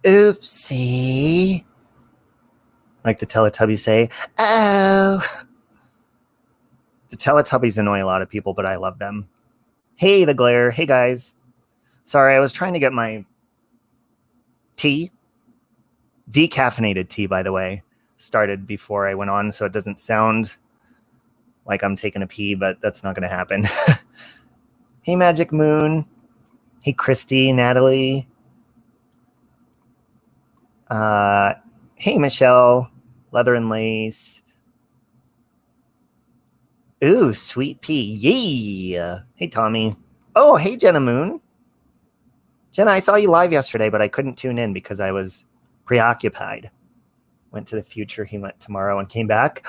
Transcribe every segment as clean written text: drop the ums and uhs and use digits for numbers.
Oopsie. Like the Teletubbies say, oh. The Teletubbies annoy a lot of people, but I love them. Hey, the glare. Hey, guys. Sorry, I was trying to get my tea. Decaffeinated tea, by the way. Started before I went on, so it doesn't sound like I'm taking a pee, but that's not going to happen. Hey, Magic Moon. Hey, Christy, Natalie. Hey, Michelle. Leather and Lace. Ooh, Sweet Pea. Yeah. Hey, Tommy. Oh, hey, Jenna Moon. Jenna, I saw you live yesterday, but I couldn't tune in because I was preoccupied. Went to the future. He went tomorrow and came back.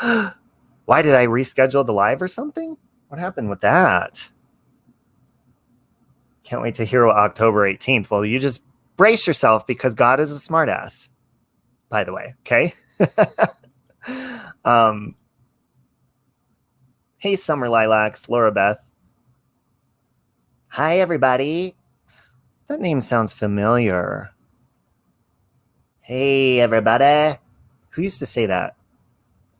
Why did I reschedule the live or something? What happened with that? Can't wait to hear October 18th. Well, you just brace yourself because God is a smartass, by the way. Okay. Hey, Summer Lilacs, Laura Beth. Hi, everybody. That name sounds familiar. Hey, everybody. Who used to say that?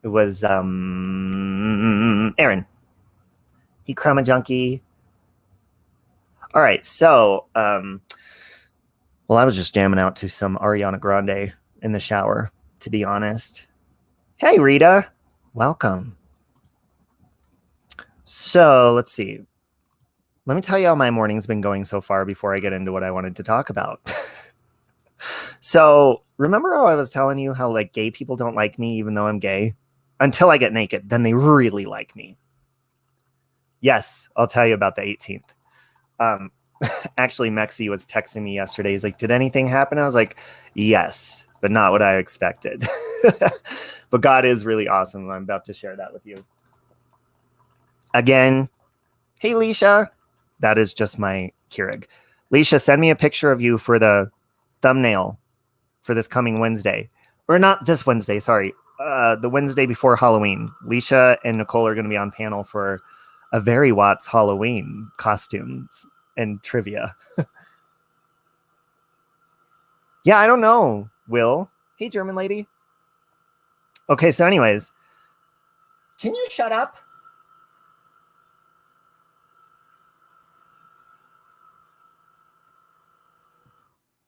It was Aaron. He Chroma Junkie. All right, so well, I was just jamming out to some Ariana Grande in the shower, to be honest. Hey, Rita. Welcome. So let's see. Let me tell you how my morning's been going so far before I get into what I wanted to talk about. So remember how I was telling you how like gay people don't like me even though I'm gay? Until I get naked, then they really like me. Yes, I'll tell you about the 18th. Actually, Mexi was texting me yesterday. He's like, did anything happen? I was like, yes, but not what I expected. But God is really awesome. I'm about to share that with you. Again, hey, Leisha. That is just my Keurig. Leisha, send me a picture of you for the thumbnail for this coming Wednesday. Or not this Wednesday, sorry. The Wednesday before Halloween. Leisha and Nicole are going to be on panel for a Very Watts Halloween costumes and trivia. Yeah, I don't know, Will. Hey, German lady. Okay, so anyways. Can you shut up?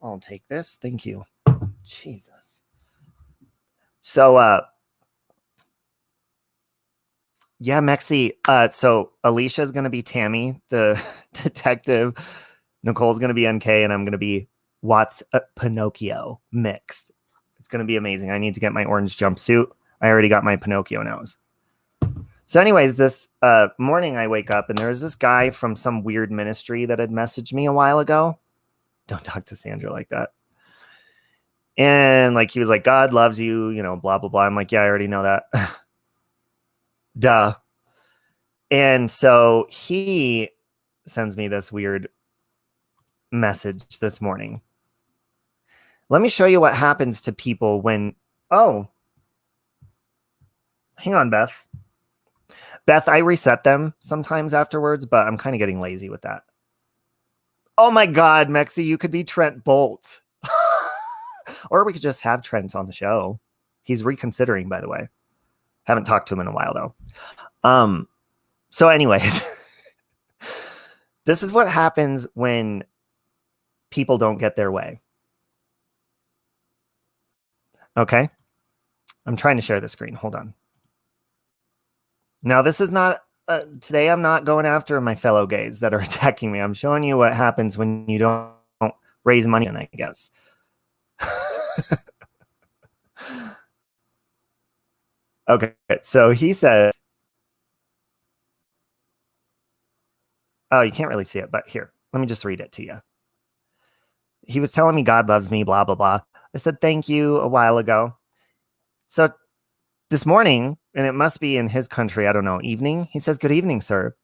I'll take this. Thank you. Jesus. So, yeah, Mexi. So Alicia is going to be Tammy, the detective. Nicole's going to be NK, and I'm going to be Watts Pinocchio mixed. It's going to be amazing. I need to get my orange jumpsuit. I already got my Pinocchio nose. So anyways, this morning I wake up, and there was this guy from some weird ministry that had messaged me a while ago. Don't talk to Sandra like that. And like he was like, God loves you, you know, blah, blah, blah. I'm like, yeah, I already know that. Duh. And so he sends me this weird message this morning. Let me show you what happens to people when, oh, hang on, Beth. Beth, I reset them sometimes afterwards, but I'm kind of getting lazy with that. Oh my God, Mexi, you could be Trent Bolt. Or we could just have Trent on the show. He's reconsidering, by the way. Haven't talked to him in a while, though. So anyways, this is what happens when people don't get their way. Okay? I'm trying to share the screen. Hold on. Now, this is not... today, I'm not going after my fellow gays that are attacking me. I'm showing you what happens when you don't raise money, and I guess. Okay, so he said... Oh, you can't really see it, but here, let me just read it to you. He was telling me God loves me, blah, blah, blah. I said, thank you a while ago. So this morning, and it must be in his country, I don't know, evening, he says, good evening, sir.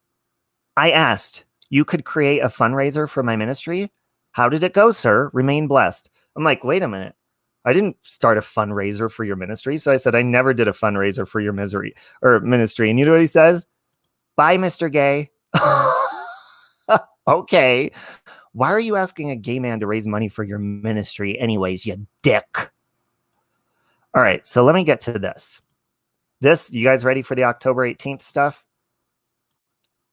I asked, you could create a fundraiser for my ministry? How did it go, sir? Remain blessed. I'm like, wait a minute. I didn't start a fundraiser for your ministry. So I said, I never did a fundraiser for your ministry. And you know what he says? Bye, Mr. Gay. Okay. Why are you asking a gay man to raise money for your ministry anyways, you dick? All right, so let me get to this. You guys ready for the October 18th stuff?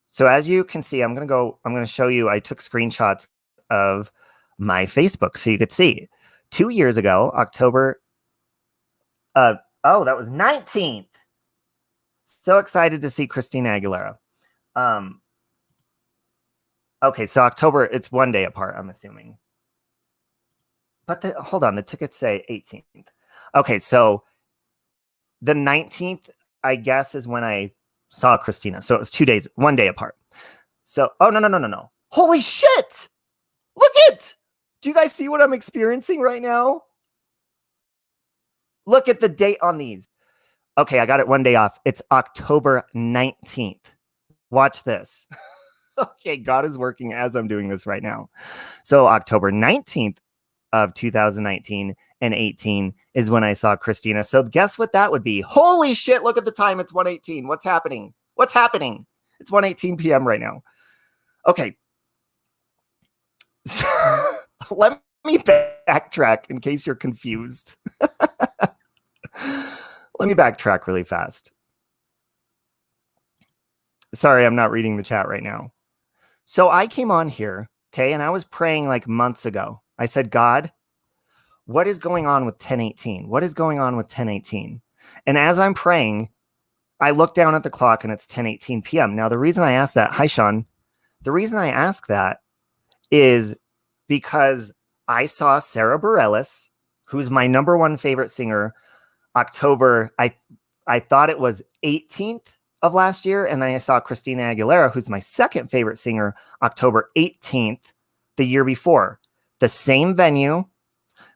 So as you can see, I'm going to show you, I took screenshots of my Facebook so you could see. 2 years ago, October, that was 19th. So excited to see Christina Aguilera. Okay, so October, it's 1 day apart, I'm assuming. But hold on, the tickets say 18th. Okay, so the 19th, I guess, is when I saw Christina. So it was 2 days, 1 day apart. So, no. Holy shit! Look it! Do you guys see what I'm experiencing right now? Look at the date on these. Okay, I got it 1 day off. It's October 19th. Watch this. Okay, God is working as I'm doing this right now. So October 19th of 2019 and 18 is when I saw Christina. So guess what that would be? Holy shit, look at the time. It's 1:18. What's happening? What's happening? It's 1:18 p.m. right now. Okay. So, let me backtrack in case you're confused. Let me backtrack really fast. Sorry, I'm not reading the chat right now. So I came on here, okay, and I was praying like months ago. I said, God, what is going on with 10:18? What is going on with 10:18? And as I'm praying, I look down at the clock and it's 10:18 p.m. Now, the reason I asked that, hi, Sean. The reason I ask that is because I saw Sarah Bareilles, who's my number one favorite singer, October, I thought it was 18th of last year. And then I saw Christina Aguilera, who's my second favorite singer, October 18th, the year before. The same venue,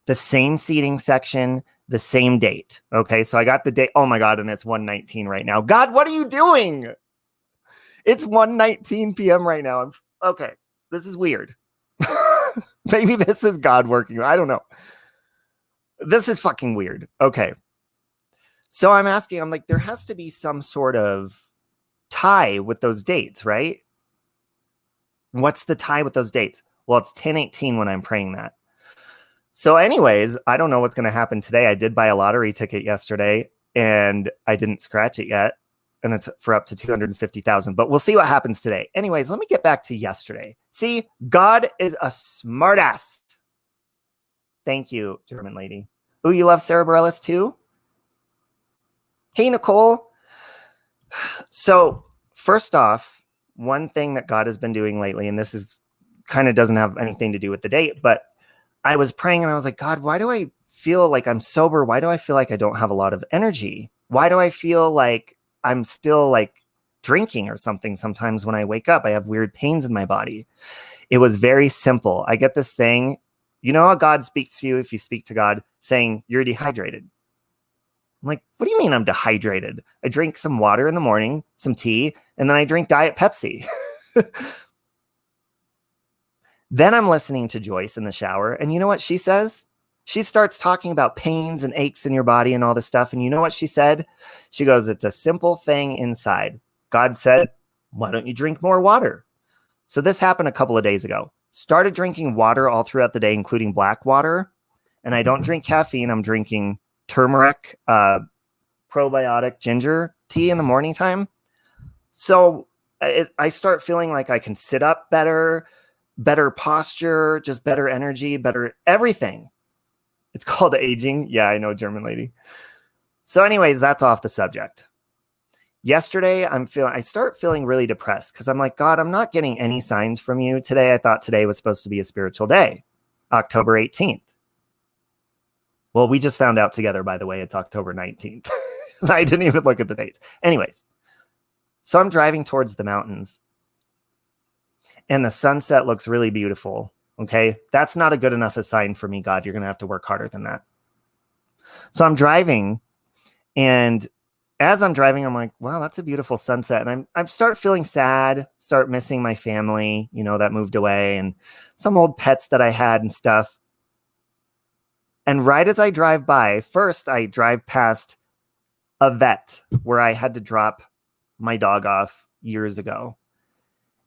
the same seating section, the same date. Okay, so I got the date. Oh my God, and it's 1:19 right now. God, what are you doing? It's 1:19 p.m. right now. Okay, this is weird. Maybe this is God working. I don't know. This is fucking weird. Okay. So I'm like, there has to be some sort of tie with those dates, right? What's the tie with those dates? Well, it's 10:18 when I'm praying that. So anyways, I don't know what's going to happen today. I did buy a lottery ticket yesterday and I didn't scratch it yet. And it's for up to 250,000, but we'll see what happens today. Anyways, let me get back to yesterday. See, God is a smartass. Thank you, German lady. Oh, you love Sarah Bareilles too? Hey, Nicole. So first off, one thing that God has been doing lately, and this is kind of doesn't have anything to do with the date, but I was praying and I was like, God, why do I feel like I'm sober? Why do I feel like I don't have a lot of energy? Why do I feel like I'm still like drinking or something? Sometimes when I wake up, I have weird pains in my body. It was very simple. I get this thing. You know how God speaks to you if you speak to God saying you're dehydrated. I'm like, what do you mean I'm dehydrated? I drink some water in the morning, some tea, and then I drink Diet Pepsi. Then I'm listening to Joyce in the shower. And you know what she says? She starts talking about pains and aches in your body and all this stuff. And you know what she said? She goes, it's a simple thing inside. God said, why don't you drink more water? So this happened a couple of days ago. Started drinking water all throughout the day, including black water. And I don't drink caffeine. I'm drinking turmeric, probiotic ginger tea in the morning time. So I start feeling like I can sit up better posture, just better energy, better everything. It's called aging. Yeah, I know, German lady. So anyways, that's off the subject. Yesterday, I start feeling really depressed because I'm like, God, I'm not getting any signs from you today. I thought today was supposed to be a spiritual day, October 18th. Well, we just found out together, by the way, it's October 19th. I didn't even look at the dates. Anyways, so I'm driving towards the mountains. And the sunset looks really beautiful. Okay. That's not a good enough a sign for me, God. You're going to have to work harder than that. So I'm driving. And as I'm driving, I'm like, wow, that's a beautiful sunset. And I start feeling sad, start missing my family, that moved away and some old pets that I had and stuff. And right as I drive by, first I drive past a vet where I had to drop my dog off years ago.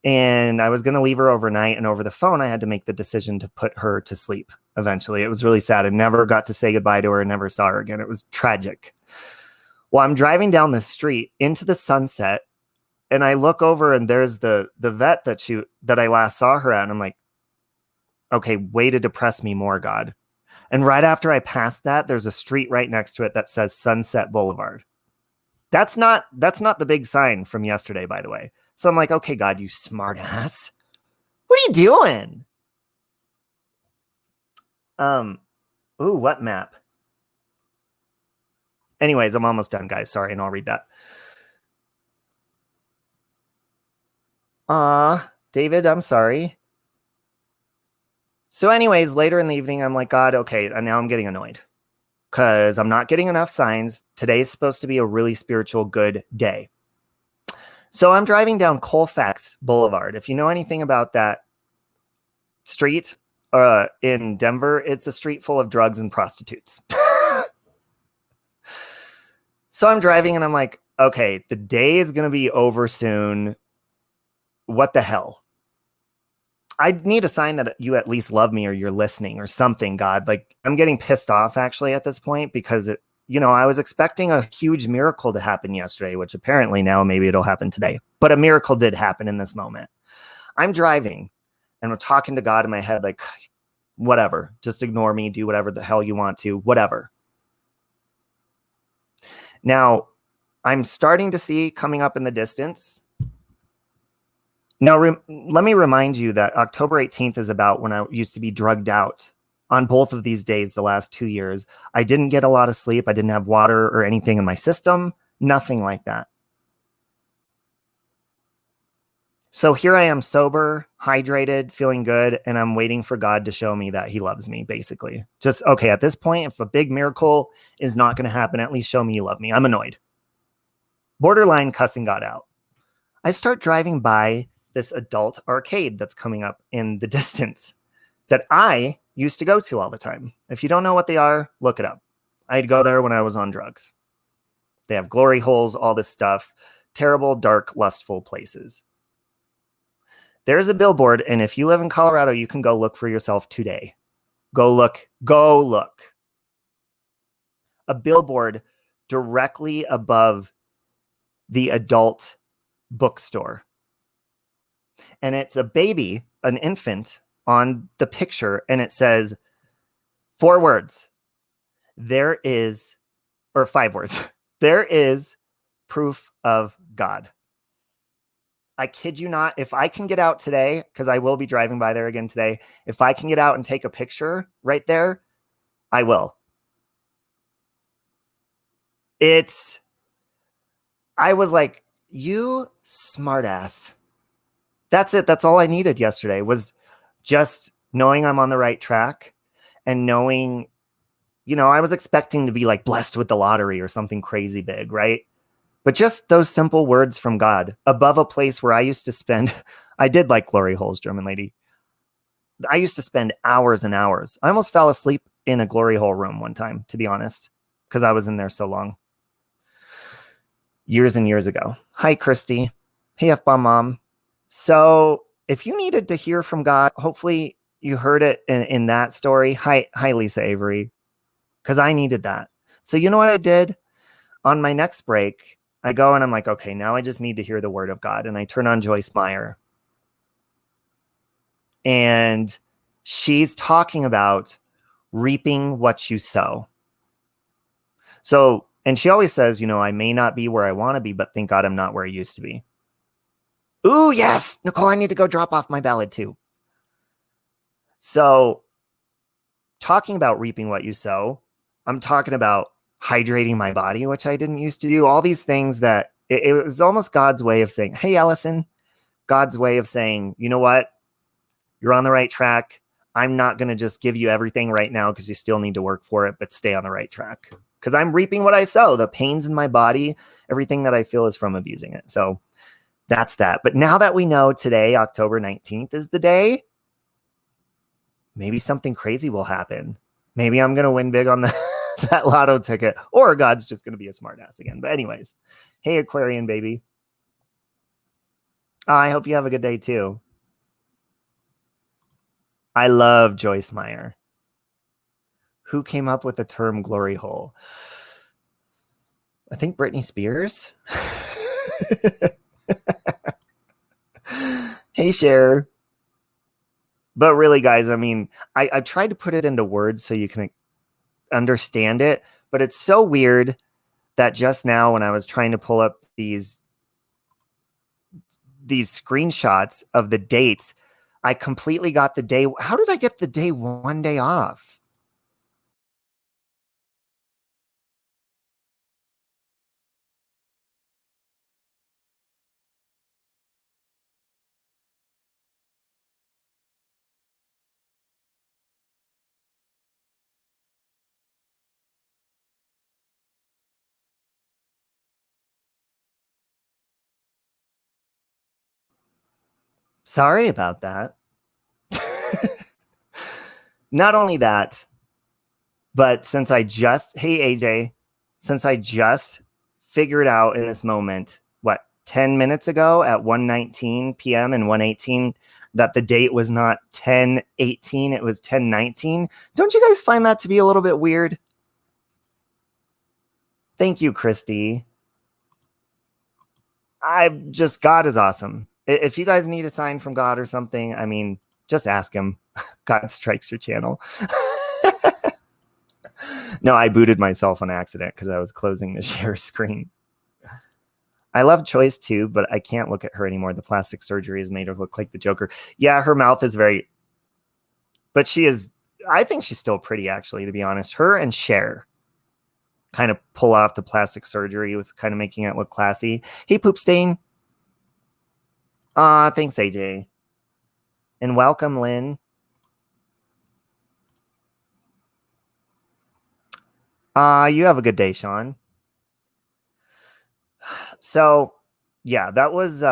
And I was going to leave her overnight, and over the phone, I had to make the decision to put her to sleep eventually. It was really sad. I never got to say goodbye to her and never saw her again. It was tragic. Well, I'm driving down the street into the sunset, and I look over, and there's the vet that I last saw her at. And I'm like, okay, way to depress me more, God. And right after I passed that, there's a street right next to it that says Sunset Boulevard. That's not the big sign from yesterday, by the way. So I'm like, okay, God, you smart ass. What are you doing? Ooh, what map? Anyways, I'm almost done, guys. Sorry, and I'll read that. David, I'm sorry. So anyways, later in the evening, I'm like, God, okay, and now I'm getting annoyed because I'm not getting enough signs. Today's supposed to be a really spiritual, good day. So I'm driving down Colfax Boulevard. If you know anything about that street in Denver, it's a street full of drugs and prostitutes. So I'm driving and I'm like, okay, the day is going to be over soon. What the hell? I need a sign that you at least love me or you're listening or something, God. Like, I'm getting pissed off actually at this point because I was expecting a huge miracle to happen yesterday, which apparently now maybe it'll happen today. But a miracle did happen in this moment. I'm driving and I'm talking to God in my head, like, whatever, just ignore me, do whatever the hell you want to, whatever. Now, I'm starting to see coming up in the distance. Now, let me remind you that October 18th is about when I used to be drugged out on both of these days the last 2 years. I didn't get a lot of sleep. I didn't have water or anything in my system. Nothing like that. So here I am sober, hydrated, feeling good, and I'm waiting for God to show me that he loves me, basically. Just, okay, at this point, if a big miracle is not going to happen, at least show me you love me. I'm annoyed. Borderline cussing God out. I start driving by this adult arcade that's coming up in the distance that I used to go to all the time. If you don't know what they are, look it up. I'd go there when I was on drugs. They have glory holes, all this stuff. Terrible, dark, lustful places. There's a billboard, and if you live in Colorado, you can go look for yourself today. Go look. Go look. A billboard directly above the adult bookstore. And it's a baby, an infant on the picture, and it says 4 words. There is, or 5 words. There is proof of God. I kid you not. If I can get out today, because I will be driving by there again today, if I can get out and take a picture right there, I will. I was like, you smartass. That's it. That's all I needed yesterday was just knowing I'm on the right track and knowing, I was expecting to be like blessed with the lottery or something crazy big, right? But just those simple words from God above a place where I used to spend, I did like glory holes, German lady. I used to spend hours and hours. I almost fell asleep in a glory hole room one time, to be honest, because I was in there so long. Years and years ago. Hi, Christy. Hey, F-Bomb Mom. So if you needed to hear from God, hopefully you heard it in that story. Hi, Lisa Avery, because I needed that. So you know what I did? On my next break, I go and I'm like, okay, now I just need to hear the word of God. And I turn on Joyce Meyer. And she's talking about reaping what you sow. So, and she always says, I may not be where I want to be, but thank God I'm not where I used to be. Ooh, yes, Nicole, I need to go drop off my ballad too. So talking about reaping what you sow, I'm talking about hydrating my body, which I didn't used to do. All these things that it was almost God's way of saying, hey, Ellison, God's way of saying, you know what? You're on the right track. I'm not going to just give you everything right now because you still need to work for it, but stay on the right track. Because I'm reaping what I sow. The pains in my body, everything that I feel is from abusing it. So that's that. But now that we know today, October 19th is the day, maybe something crazy will happen. Maybe I'm going to win big on that lotto ticket, or God's just going to be a smartass again. But anyways, hey, Aquarian baby. I hope you have a good day too. I love Joyce Meyer. Who came up with the term glory hole? I think Britney Spears. Hey, Cher. But really, guys, I mean, I tried to put it into words so you can understand it, but it's so weird that just now when I was trying to pull up these screenshots of the dates, I completely got the day. How did I get the day one day off? Sorry about that. Not only that, but since I just, hey, AJ, since I just figured out in this moment, what, 10 minutes ago at 1:19 p.m. and 1:18, that the date was not 10:18, it was 10:19. Don't you guys find that to be a little bit weird? Thank you, Christy. God is awesome. If you guys need a sign from God or something, I mean, just ask him. God strikes your channel. No, I booted myself on accident because I was closing the share screen. I love Choice too, but I can't look at her anymore. The plastic surgery has made her look like the Joker. Yeah, her mouth is very, but she is, I think she's still pretty, actually, to be honest. Her and Cher kind of pull off the plastic surgery with kind of making it look classy. Hey, Poop Stain. Thanks, AJ. And welcome, Lynn. You have a good day, Sean. So, yeah, that was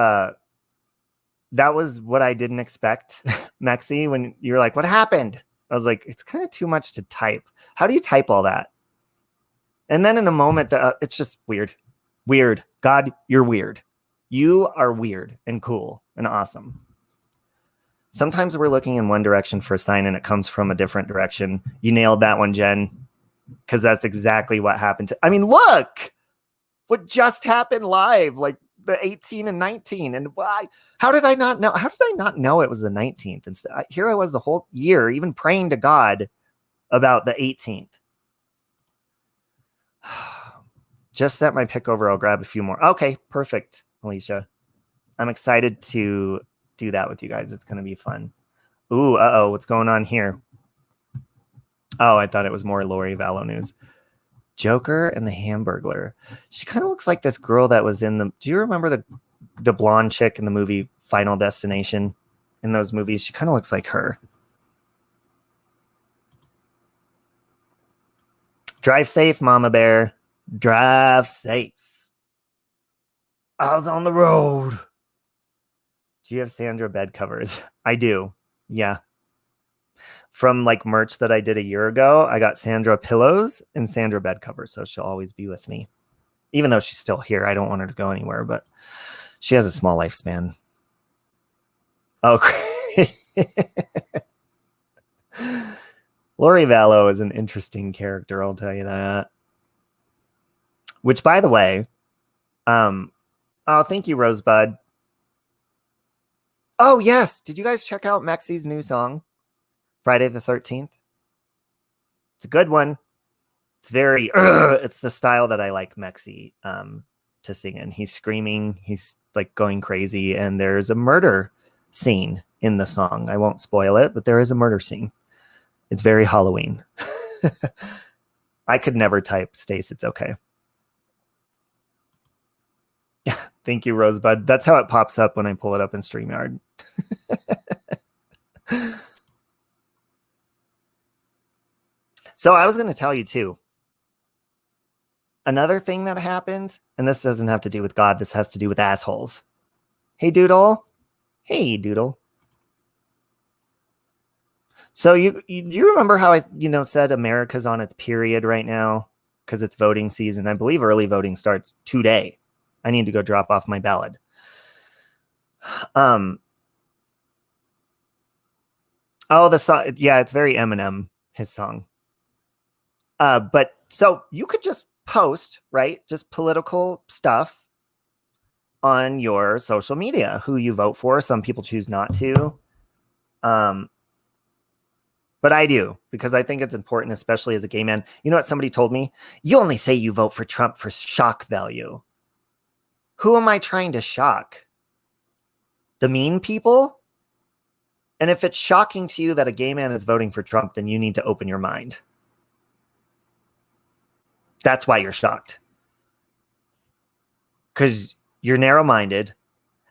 what I didn't expect, Maxie, when you're like, what happened? I was like, it's kind of too much to type. How do you type all that? And then in the moment, it's just weird. Weird. God, you're weird. You are weird and cool and awesome. Sometimes we're looking in one direction for a sign and it comes from a different direction. You nailed that one, Jen, because that's exactly what happened. I mean, look what just happened live, like the 18 and 19. And why? How did I not know? How did I not know it was the 19th? And here I was the whole year, even praying to God about the 18th. Just sent my pick over. I'll grab a few more. Okay, perfect, Alicia. I'm excited to do that with you guys. It's going to be fun. Ooh, what's going on here? Oh, I thought it was more Lori Vallow news. Joker and the Hamburglar. She kind of looks like this girl that was in the... Do you remember the blonde chick in the movie Final Destination? In those movies, she kind of looks like her. Drive safe, Mama Bear. Drive safe. I was on the road. Do you have Sandra bed covers? I do. Yeah. From like merch that I did a year ago, I got Sandra pillows and Sandra bed covers, so she'll always be with me. Even though she's still here, I don't want her to go anywhere, but she has a small lifespan. Oh, Lori Vallow is an interesting character, I'll tell you that. Which, by the way, oh, thank you, Rosebud. Oh, yes. Did you guys check out Mexie's new song, Friday the 13th? It's a good one. It's very, it's the style that I like Mexie to sing in. He's screaming. He's like going crazy. And there's a murder scene in the song. I won't spoil it, but there is a murder scene. It's very Halloween. I could never type Stace. It's okay. Yeah, thank you, Rosebud. That's how it pops up when I pull it up in StreamYard. So I was going to tell you too. Another thing that happened, and this doesn't have to do with God. This has to do with assholes. Hey, Doodle. Hey, Doodle. So you remember how I said America's on its period right now because it's voting season? I believe early voting starts today. I need to go drop off my ballot. Oh, the song. Yeah, it's very Eminem, his song. But so you could just post, right? Just political stuff on your social media, who you vote for. Some people choose not to. But I do, because I think it's important, especially as a gay man. You know what somebody told me? You only say you vote for Trump for shock value. Who am I trying to shock? The mean people? And if it's shocking to you that a gay man is voting for Trump, then you need to open your mind. That's why you're shocked. Because you're narrow-minded,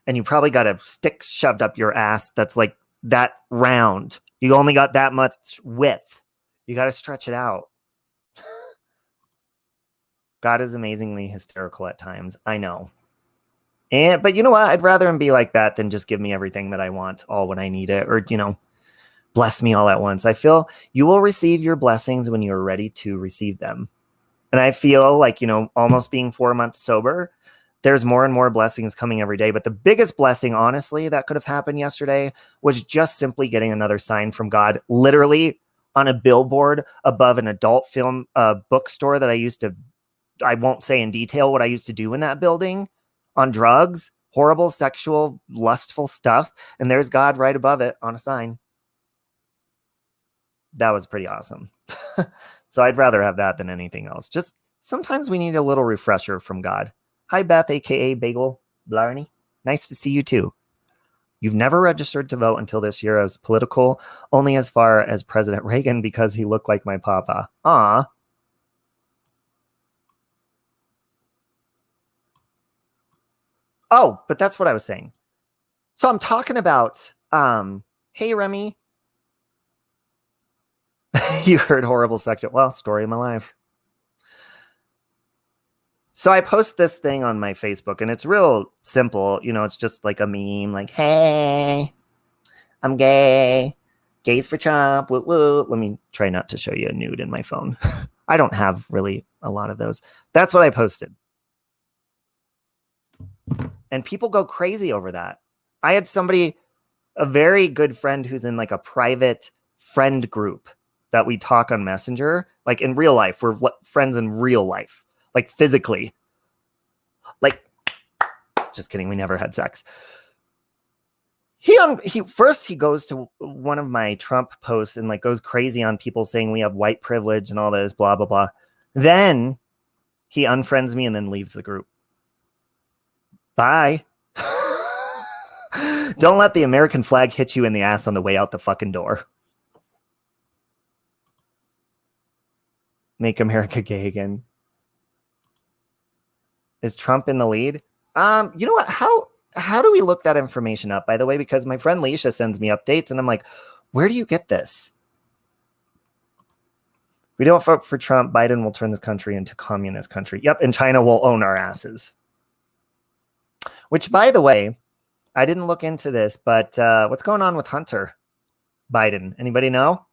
and you probably got a stick shoved up your ass that's like that round. You only got that much width. You got to stretch it out. God is amazingly hysterical at times. I know. But you know what? I'd rather him be like that than just give me everything that I want all when I need it, or, bless me all at once. I feel you will receive your blessings when you're ready to receive them. And I feel like, almost being 4 months sober, there's more and more blessings coming every day. But the biggest blessing, honestly, that could have happened yesterday was just simply getting another sign from God, literally on a billboard above an adult film bookstore that I won't say in detail what I used to do in that building, on drugs, horrible, sexual, lustful stuff. And there's God right above it on a sign. That was pretty awesome. So I'd rather have that than anything else. Just sometimes we need a little refresher from God. Hi, Beth, aka Bagel Blarney. Nice to see you too. You've never registered to vote until this year. I was political only as far as President Reagan because he looked like my papa. Ah. Oh, but that's what I was saying. So I'm talking about, hey, Remy. You heard horrible section. Well, story of my life. So I post this thing on my Facebook, and it's real simple. It's just like a meme, like, hey, I'm gay. Gays for Trump. Woo woo. Let me try not to show you a nude in my phone. I don't have really a lot of those. That's what I posted. And people go crazy over that. I had somebody, a very good friend who's in like a private friend group that we talk on Messenger, like in real life. We're friends in real life, like physically. Like, just kidding. We never had sex. He goes to one of my Trump posts and like goes crazy on people saying we have white privilege and all this, blah, blah, blah. Then he unfriends me and then leaves the group. Bye. Don't let the American flag hit you in the ass on the way out the fucking door. Make America gay again. Is Trump in the lead? You know what? How do we look that information up, by the way? Because my friend Leisha sends me updates, and I'm like, where do you get this? If we don't vote for Trump, Biden will turn this country into communist country. Yep, and China will own our asses. Which, by the way, I didn't look into this, but what's going on with Hunter Biden? Anybody know?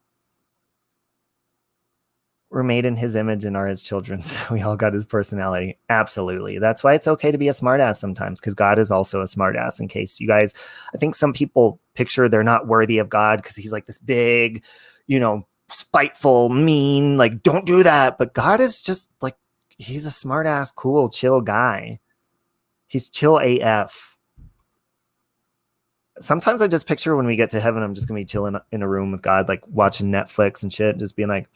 We're made in his image and are his children. So we all got his personality. Absolutely. That's why it's okay to be a smartass sometimes, because God is also a smartass. In case you guys, I think some people picture they're not worthy of God because he's like this big, spiteful, mean, like, don't do that. But God is just like, he's a smartass, cool, chill guy. He's chill AF. Sometimes I just picture when we get to heaven, I'm just going to be chilling in a room with God, like watching Netflix and shit, just being like,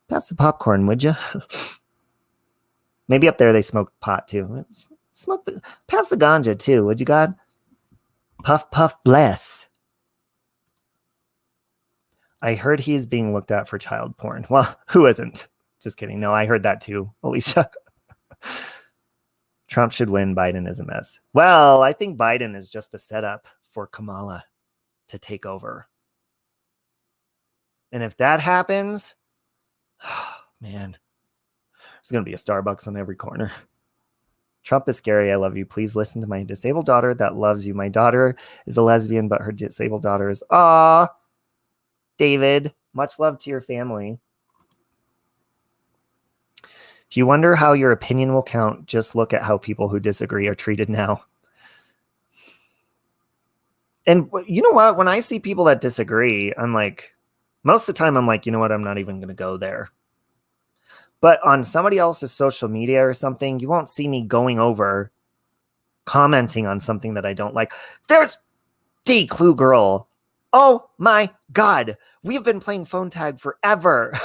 pass the popcorn, would you? Maybe up there they smoke pot too. Pass the ganja too, would you, God? Puff, puff, bless. I heard he's being looked at for child porn. Well, who isn't? Just kidding. No, I heard that too, Alicia. Trump should win. Biden is a mess. Well, I think Biden is just a setup for Kamala to take over. And if that happens, oh, man, there's going to be a Starbucks on every corner. Trump is scary. I love you. Please listen to my disabled daughter that loves you. My daughter is a lesbian, but her disabled daughter is, David, much love to your family. If you wonder how your opinion will count, just look at how people who disagree are treated now. And you know what? When I see people that disagree, I'm like, most of the time, I'm like, you know what? I'm not even going to go there. But on somebody else's social media or something, you won't see me going over commenting on something that I don't like. There's D Clue Girl. Oh my God. We've been playing phone tag forever.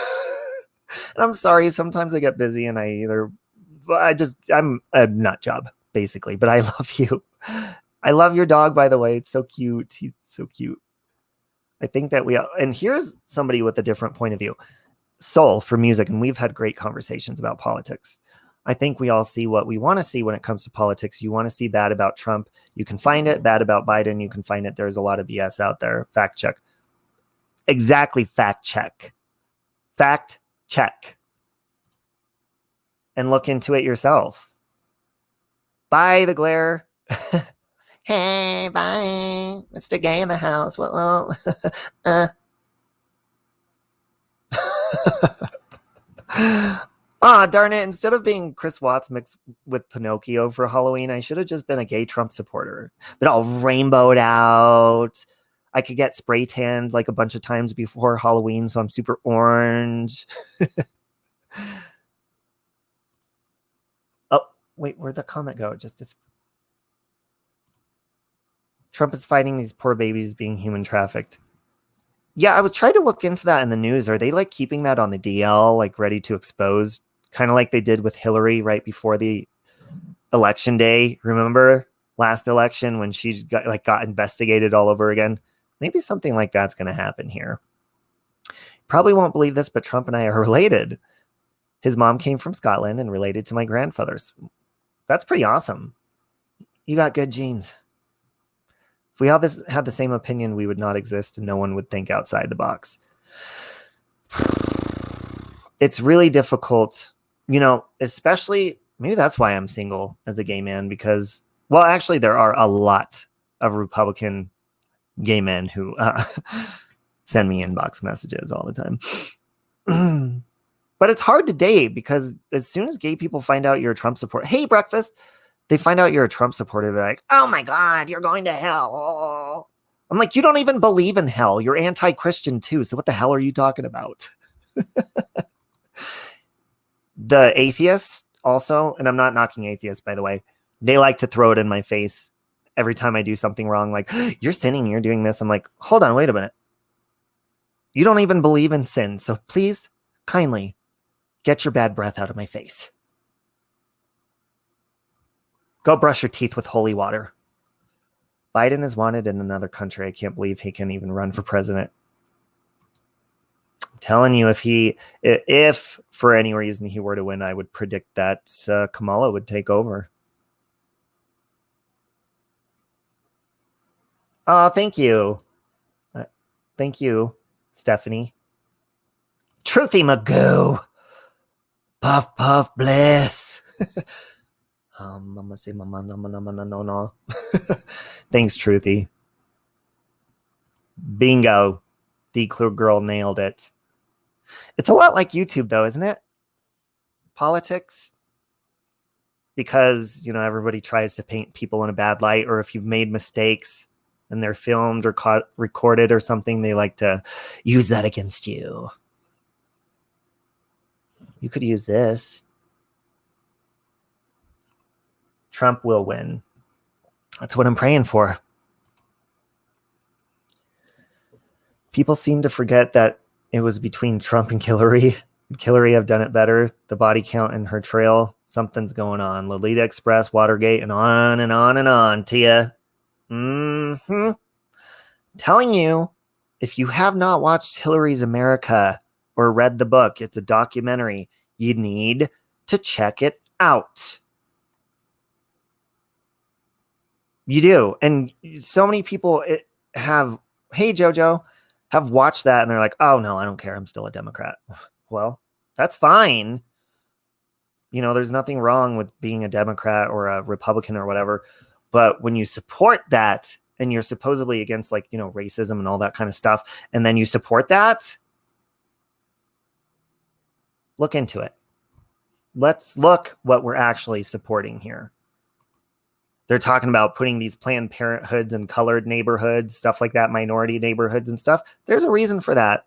And I'm sorry. Sometimes I get busy and I'm a nut job, basically, but I love you. I love your dog, by the way. It's so cute. He's so cute. I think that and here's somebody with a different point of view. Soul for music, and we've had great conversations about politics. I think we all see what we want to see when it comes to politics. You want to see bad about Trump, you can find it. Bad about Biden, you can find it. There's a lot of BS out there. Fact check. Exactly, fact check. Fact check. And look into it yourself. Bye, the glare. Hey, bye. Mr. Gay in the house. Well, darn it. Instead of being Chris Watts mixed with Pinocchio for Halloween, I should have just been a gay Trump supporter. But all rainbowed out. I could get spray tanned like a bunch of times before Halloween, so I'm super orange. Oh, wait, where'd the comment go? Trump is fighting these poor babies being human trafficked. Yeah, I was trying to look into that in the news. Are they like keeping that on the DL, like ready to expose, kind of like they did with Hillary right before the election day? Remember last election when she got investigated all over again? Maybe something like that's going to happen here. Probably won't believe this, but Trump and I are related. His mom came from Scotland and related to my grandfather's. That's pretty awesome. You got good genes. If we had the same opinion, we would not exist and no one would think outside the box. It's really difficult, especially maybe that's why I'm single as a gay man, because, well, actually there are a lot of Republican gay men who send me inbox messages all the time. But it's hard to date because as soon as gay people find out you're a Trump supporter, hey, breakfast, they find out you're a Trump supporter, they're like, oh my God, you're going to hell. I'm like, you don't even believe in hell. You're anti-Christian too. So what the hell are you talking about? The atheists also, and I'm not knocking atheists, by the way, they like to throw it in my face every time I do something wrong. Like, you're sinning, you're doing this. I'm like, hold on, wait a minute. You don't even believe in sin. So please, kindly, get your bad breath out of my face. Go brush your teeth with holy water. Biden is wanted in another country. I can't believe he can even run for president. I'm telling you, if for any reason he were to win, I would predict that Kamala would take over. Oh, thank you. Thank you, Stephanie. Truthy Magoo. Puff, puff, bliss. Mama say mama no. Thanks, Truthy. Bingo. D-Clue Girl nailed it. It's a lot like YouTube, though, isn't it? Politics. Because, everybody tries to paint people in a bad light, or if you've made mistakes and they're filmed or recorded or something, they like to use that against you. You could use this. Trump will win. That's what I'm praying for. People seem to forget that it was between Trump and Hillary. Hillary have done it better. The body count in her trail, something's going on. Lolita Express, Watergate, and on and on and on, Tia. Telling you, if you have not watched Hillary's America or read the book, it's a documentary. You need to check it out. You do. And so many people have, hey, Jojo, have watched that and they're like, oh, no, I don't care. I'm still a Democrat. Well, that's fine. There's nothing wrong with being a Democrat or a Republican or whatever. But when you support that and you're supposedly against racism and all that kind of stuff, and then you support that, look into it. Let's look what we're actually supporting here. They're talking about putting these Planned Parenthoods in colored neighborhoods, stuff like that, minority neighborhoods and stuff. There's a reason for that.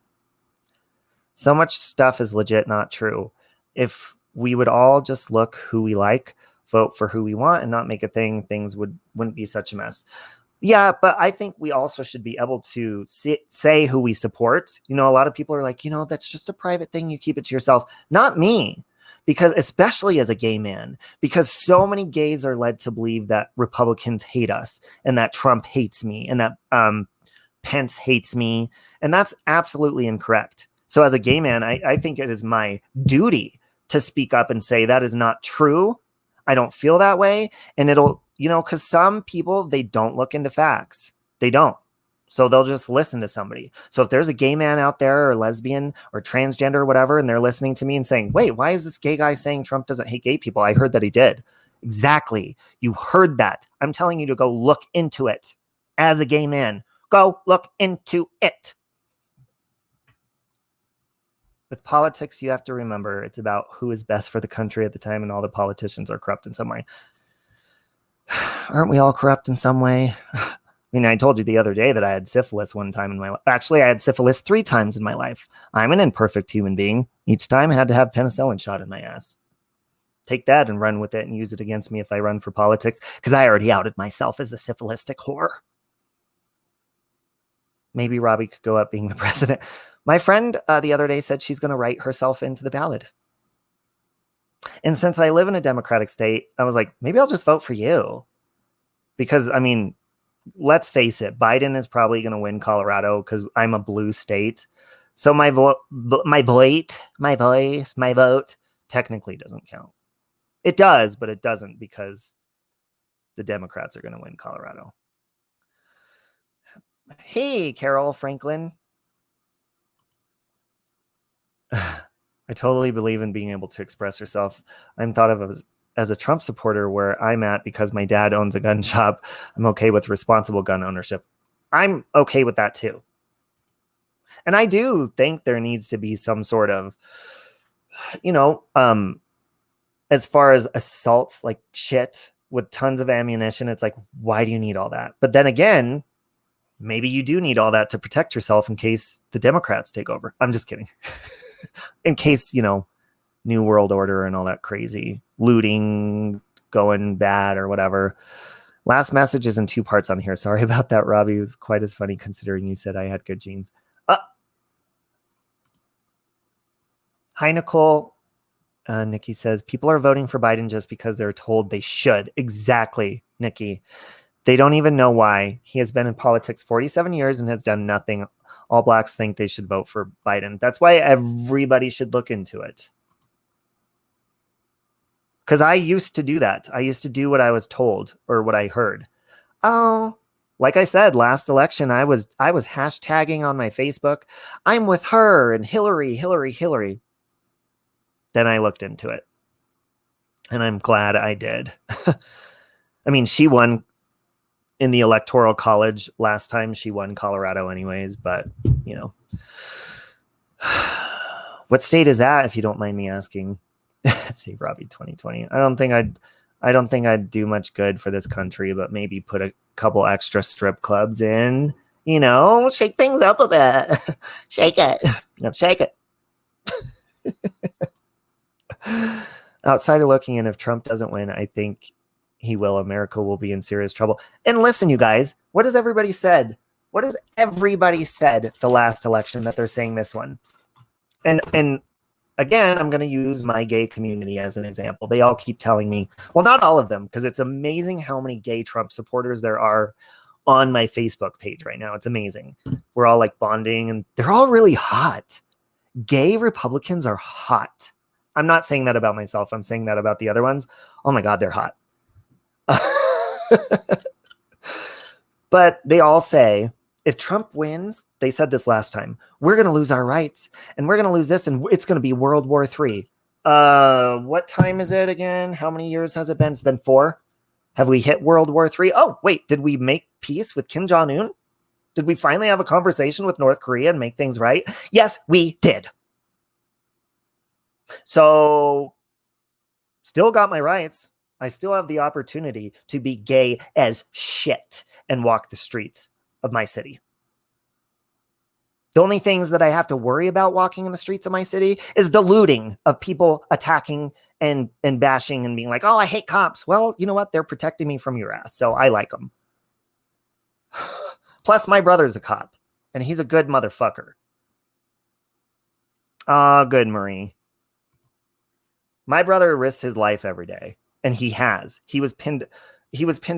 So much stuff is legit not true. If we would all just look who we like, vote for who we want, and not make a thing, things wouldn't be such a mess. Yeah, but I think we also should be able to say who we support. You know, a lot of people are like, you know, that's just a private thing. You keep it to yourself. Not me. Because especially as a gay man, because so many gays are led to believe that Republicans hate us and that Trump hates me and that Pence hates me. And that's absolutely incorrect. So as a gay man, I think it is my duty to speak up and say that is not true. I don't feel that way. And it'll, you know, because some people, they don't look into facts. They don't. So they'll just listen to somebody. So if there's a gay man out there or lesbian or transgender or whatever, and they're listening to me and saying, wait, why is this gay guy saying Trump doesn't hate gay people? I heard that he did. Exactly. You heard that. I'm telling you to go look into it. As a gay man, go look into it. With politics, you have to remember it's about who is best for the country at the time, and all the politicians are corrupt in some way. Aren't we all corrupt in some way? I mean, I told you the other day that I had syphilis one time in my life. Actually, I had syphilis 3 times in my life. I'm an imperfect human being. Each time I had to have penicillin shot in my ass. Take that and run with it and use it against me if I run for politics, because I already outed myself as a syphilistic whore. Maybe Robbie could go up being the president. My friend the other day said she's going to write herself into the ballot. And since I live in a Democratic state, I was like, maybe I'll just vote for you. Because, I mean, let's face it, Biden is probably going to win Colorado because I'm a blue state. So my vote technically doesn't count. It does, but it doesn't because the Democrats are going to win Colorado. Hey, Carol Franklin. I totally believe in being able to express yourself. I'm thought of as a Trump supporter where I'm at because my dad owns a gun shop. I'm okay with responsible gun ownership. I'm okay with that too. And I do think there needs to be some sort of, you know, as far as assaults, like shit with tons of ammunition, it's like, why do you need all that? But then again, maybe you do need all that to protect yourself in case the Democrats take over. I'm just kidding. In case, you know, New World Order and all that crazy looting going bad or whatever. Last message is in 2 parts on here. Sorry about that, Robbie. It was quite as funny considering you said I had good genes. Hi, Nicole. Nikki says, people are voting for Biden just because they're told they should. Exactly, Nikki. They don't even know why. He has been in politics 47 years and has done nothing. All blacks think they should vote for Biden. That's why everybody should look into it. Because I used to do that. I used to do what I was told or what I heard. Oh, like I said, last election, I was hashtagging on my Facebook, I'm with her and Hillary, Hillary, Hillary. Then I looked into it. And I'm glad I did. I mean, she won in the Electoral College last time. She won Colorado anyways, but, you know. What state is that, if you don't mind me asking? Save Robbie 2020. I don't think I'd do much good for this country, but maybe put a couple extra strip clubs in, you know, shake things up a bit. Shake it. No, shake it. Outside of looking in, if Trump doesn't win, I think he will. America will be in serious trouble. And listen, you guys, what has everybody said? What has everybody said the last election that they're saying this one? And again, I'm going to use my gay community as an example. They all keep telling me, well, not all of them, because it's amazing how many gay Trump supporters there are on my Facebook page right now. It's amazing. We're all like bonding and they're all really hot. Gay Republicans are hot. I'm not saying that about myself. I'm saying that about the other ones. Oh my God, they're hot. But they all say, if Trump wins, they said this last time, we're going to lose our rights and we're going to lose this and it's going to be World War III. What time is it again? How many years has it been? It's been 4. Have we hit World War III? Oh, wait, did we make peace with Kim Jong-un? Did we finally have a conversation with North Korea and make things right? Yes, we did. So still got my rights. I still have the opportunity to be gay as shit and walk the streets of my city. The only things that I have to worry about walking in the streets of my city is the looting of people attacking and bashing and being like, oh, I hate cops. Well, you know what? They're protecting me from your ass, so I like them. Plus, my brother's a cop, and he's a good motherfucker. Oh, good, Marie. My brother risks his life every day, and he has. He was pinned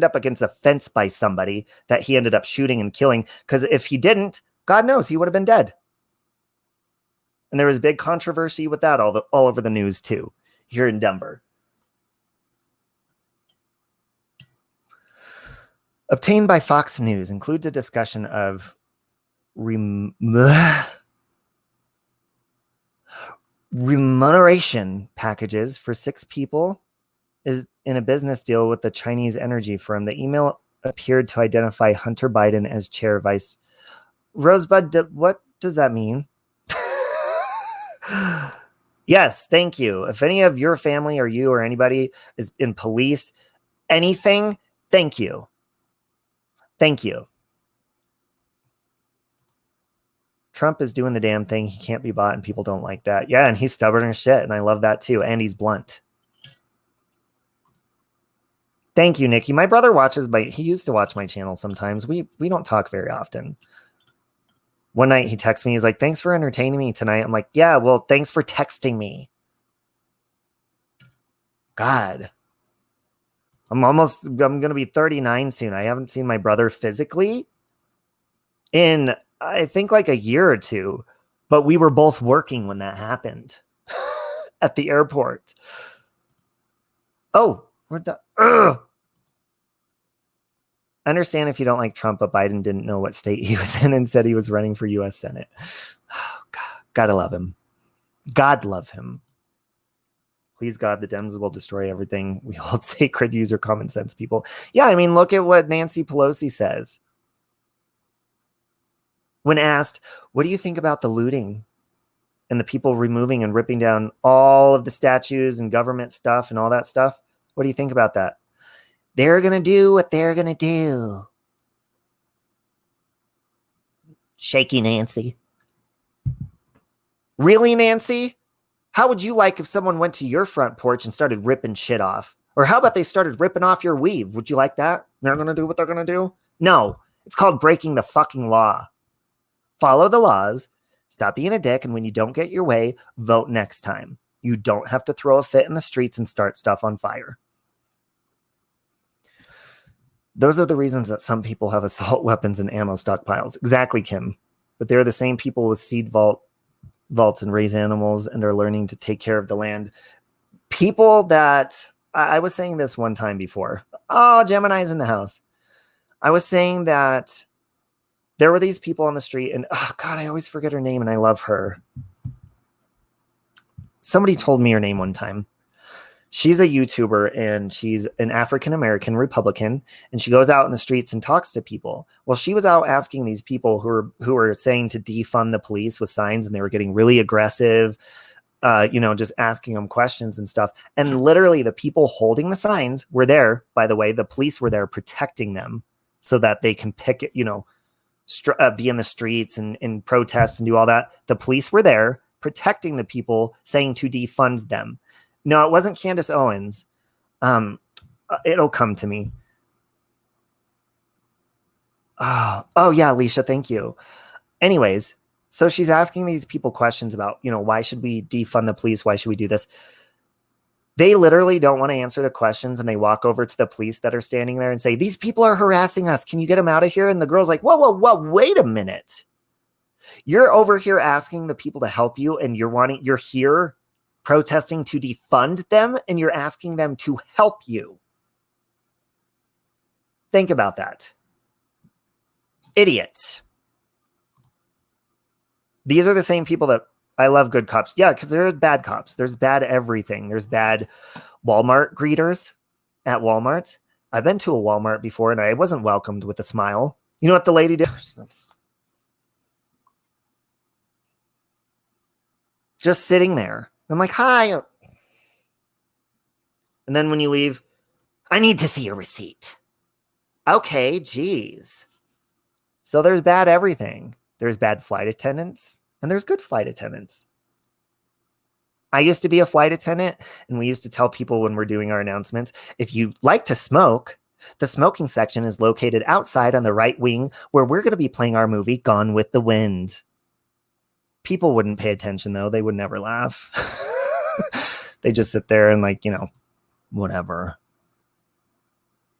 up against a fence by somebody that he ended up shooting and killing, because if he didn't, God knows he would have been dead. And there was big controversy with that all over the news too, here in Denver. Obtained by Fox News includes a discussion of remuneration packages for 6 people is in a business deal with the Chinese energy firm. The email appeared to identify Hunter Biden as chair vice. Rosebud, what does that mean? Yes, thank you. If any of your family or you or anybody is in police, anything, thank you. Thank you. Trump is doing the damn thing. He can't be bought, and people don't like that. Yeah, and he's stubborn as shit, and I love that too. And he's blunt. Thank you, Nikki. My brother watches he used to watch my channel sometimes. We don't talk very often. One night he texts me. He's like, thanks for entertaining me tonight. I'm like, yeah, well, thanks for texting me. God. I'm going to be 39 soon. I haven't seen my brother physically in, I think, like a year or two. But we were both working when that happened at the airport. Oh, we're done. I understand if you don't like Trump, but Biden didn't know what state he was in and said he was running for U.S. Senate. Oh, God. Gotta love him. God love him. Please, God, the Dems will destroy everything we hold sacred. Use your common sense, people. Yeah, I mean, look at what Nancy Pelosi says. When asked, what do you think about the looting and the people removing and ripping down all of the statues and government stuff and all that stuff? What do you think about that? They're going to do what they're going to do. Shaky Nancy. Really, Nancy? How would you like if someone went to your front porch and started ripping shit off? Or how about they started ripping off your weave? Would you like that? They're going to do what they're going to do? No, it's called breaking the fucking law. Follow the laws. Stop being a dick. And when you don't get your way, vote next time. You don't have to throw a fit in the streets and start stuff on fire. Those are the reasons that some people have assault weapons and ammo stockpiles. Exactly, Kim. But they're the same people with seed vaults and raise animals and are learning to take care of the land. People that, I was saying this one time before. Oh, Gemini's in the house. I was saying that there were these people on the street, and oh God, I always forget her name, and I love her. Somebody told me her name one time. She's a YouTuber, and she's an African-American Republican, and she goes out in the streets and talks to people. Well, she was out asking these people who were saying to defund the police with signs, and they were getting really aggressive, just asking them questions and stuff. And literally the people holding the signs were there, by the way, the police were there protecting them so that they can pick it, be in the streets and protest and do all that. The police were there protecting the people, saying to defund them. No, it wasn't Candace Owens. It'll come to me. Oh yeah, Alicia, thank you. Anyways, so she's asking these people questions about, why should we defund the police? Why should we do this? They literally don't want to answer the questions, and they walk over to the police that are standing there and say, these people are harassing us. Can you get them out of here? And the girl's like, whoa, wait a minute. You're over here asking the people to help you, and you're here protesting to defund them, and you're asking them to help you. Think about that. Idiots. These are the same people that I love good cops. Yeah, because there's bad cops. There's bad everything. There's bad Walmart greeters at Walmart. I've been to a Walmart before, and I wasn't welcomed with a smile. You know what the lady did? Just sitting there. I'm like, hi. And then when you leave, I need to see a receipt. Okay, geez. So there's bad everything. There's bad flight attendants and there's good flight attendants. I used to be a flight attendant, and we used to tell people when we're doing our announcements, if you like to smoke, the smoking section is located outside on the right wing where we're going to be playing our movie Gone with the Wind. People wouldn't pay attention, though. They would never laugh. They just sit there and like, whatever.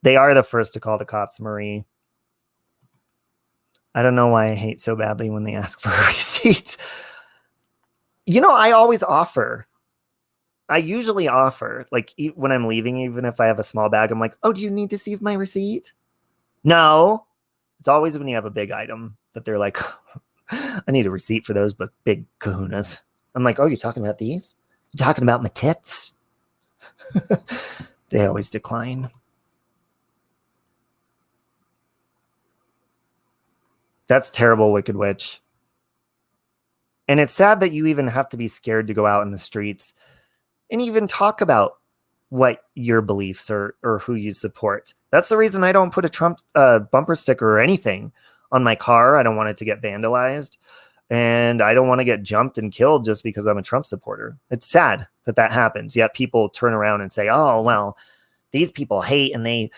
They are the first to call the cops, Marie. I don't know why I hate so badly when they ask for a receipt. I always offer. I usually offer. Like when I'm leaving, even if I have a small bag, I'm like, oh, do you need to see my receipt? No. It's always when you have a big item that they're like, I need a receipt for those, but big kahunas. I'm like, oh, you're talking about these? You're talking about my tits? They always decline. That's terrible, Wicked Witch. And it's sad that you even have to be scared to go out in the streets and even talk about what your beliefs are or who you support. That's the reason I don't put a Trump bumper sticker or anything on my car. I don't want it to get vandalized. And I don't want to get jumped and killed just because I'm a Trump supporter. It's sad that that happens. Yet people turn around and say, oh, well, these people hate and they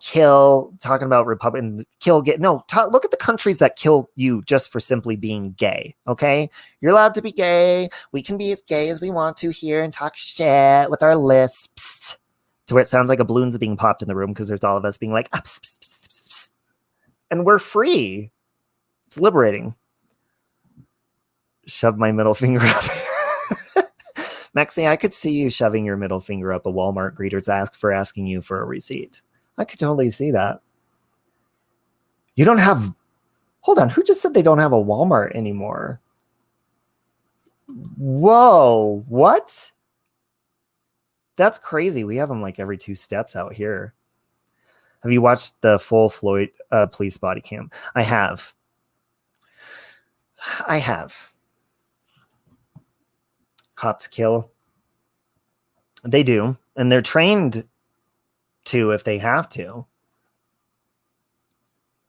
kill, talking about Republican, kill, get, no, look at the countries that kill you just for simply being gay, okay? You're allowed to be gay. We can be as gay as we want to here and talk shit with our lisps to where it sounds like a balloon's being popped in the room because there's all of us being like, and we're free. It's liberating. Shove my middle finger up here. Maxie, I could see you shoving your middle finger up a Walmart greeter's asking you for a receipt. I could totally see that. You don't have... Hold on. Who just said they don't have a Walmart anymore? Whoa. What? That's crazy. We have them like every 2 steps out here. Have you watched the full Floyd police body cam? I have. Cops kill. They do. And they're trained to if they have to.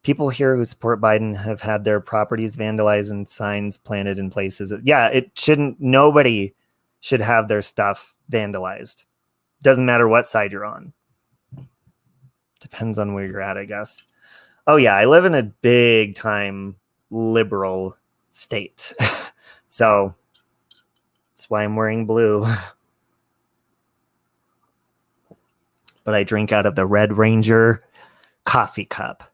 People here who support Biden have had their properties vandalized and signs planted in places. Yeah, nobody should have their stuff vandalized. Doesn't matter what side you're on. Depends on where you're at, I guess. Oh yeah, I live in a big time liberal state. So that's why I'm wearing blue. But I drink out of the Red Ranger coffee cup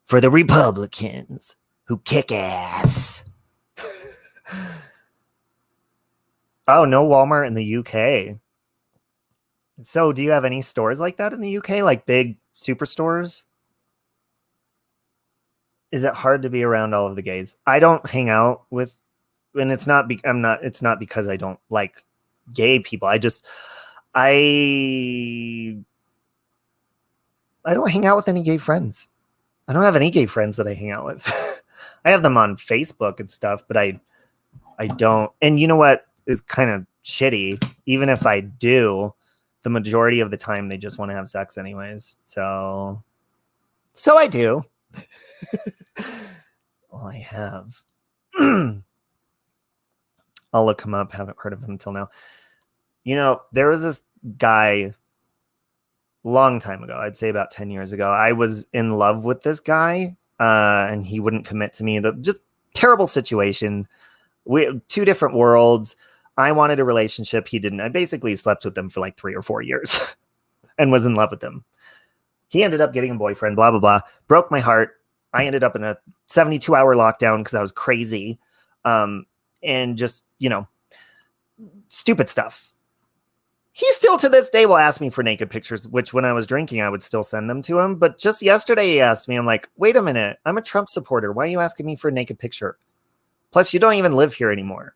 for the Republicans who kick ass. Oh, no Walmart in the UK. So do you have any stores like that in the UK? Like big superstores? Is it hard to be around all of the gays? I don't hang out with, and it's not because I don't like gay people. I don't hang out with any gay friends. I don't have any gay friends that I hang out with. I have them on Facebook and stuff, but I don't. And you know what is kind of shitty? Even if I do, the majority of the time they just want to have sex anyways. So I do. Well, I have. I'll look him up. Haven't heard of him until now. There was this guy long time ago. I'd say about 10 years ago. I was in love with this guy, and he wouldn't commit to me. Just terrible situation. We 2 different worlds. I wanted a relationship. He didn't. I basically slept with him for like 3 or 4 years and was in love with him. He ended up getting a boyfriend, blah, blah, blah. Broke my heart. I ended up in a 72-hour lockdown because I was crazy. And just, stupid stuff. He still to this day will ask me for naked pictures, which when I was drinking, I would still send them to him. But just yesterday he asked me, I'm like, wait a minute. I'm a Trump supporter. Why are you asking me for a naked picture? Plus, you don't even live here anymore.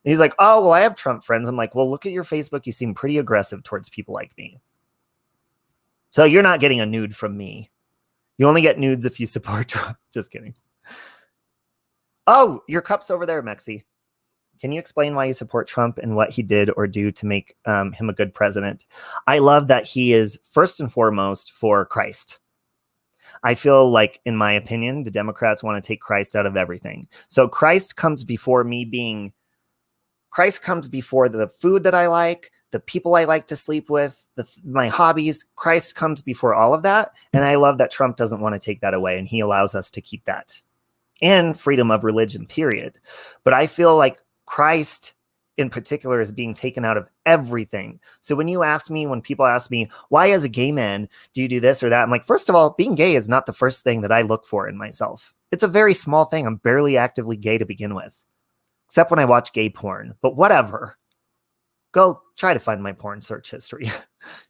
And he's like, oh, well, I have Trump friends. I'm like, well, look at your Facebook. You seem pretty aggressive towards people like me. So you're not getting a nude from me. You only get nudes if you support Trump. Just kidding. Oh, your cup's over there, Mexi. Can you explain why you support Trump and what he did or do to make him a good president? I love that he is first and foremost for Christ. I feel like, in my opinion, the Democrats want to take Christ out of everything. So Christ comes before Christ comes before the food that I like, the people I like to sleep with, my hobbies. Christ comes before all of that. And I love that Trump doesn't want to take that away, and he allows us to keep that. And freedom of religion, period. But I feel like Christ in particular is being taken out of everything. So when people ask me, why as a gay man do you do this or that? I'm like, first of all, being gay is not the first thing that I look for in myself. It's a very small thing. I'm barely actively gay to begin with, except when I watch gay porn, but whatever. Go try to find my porn search history.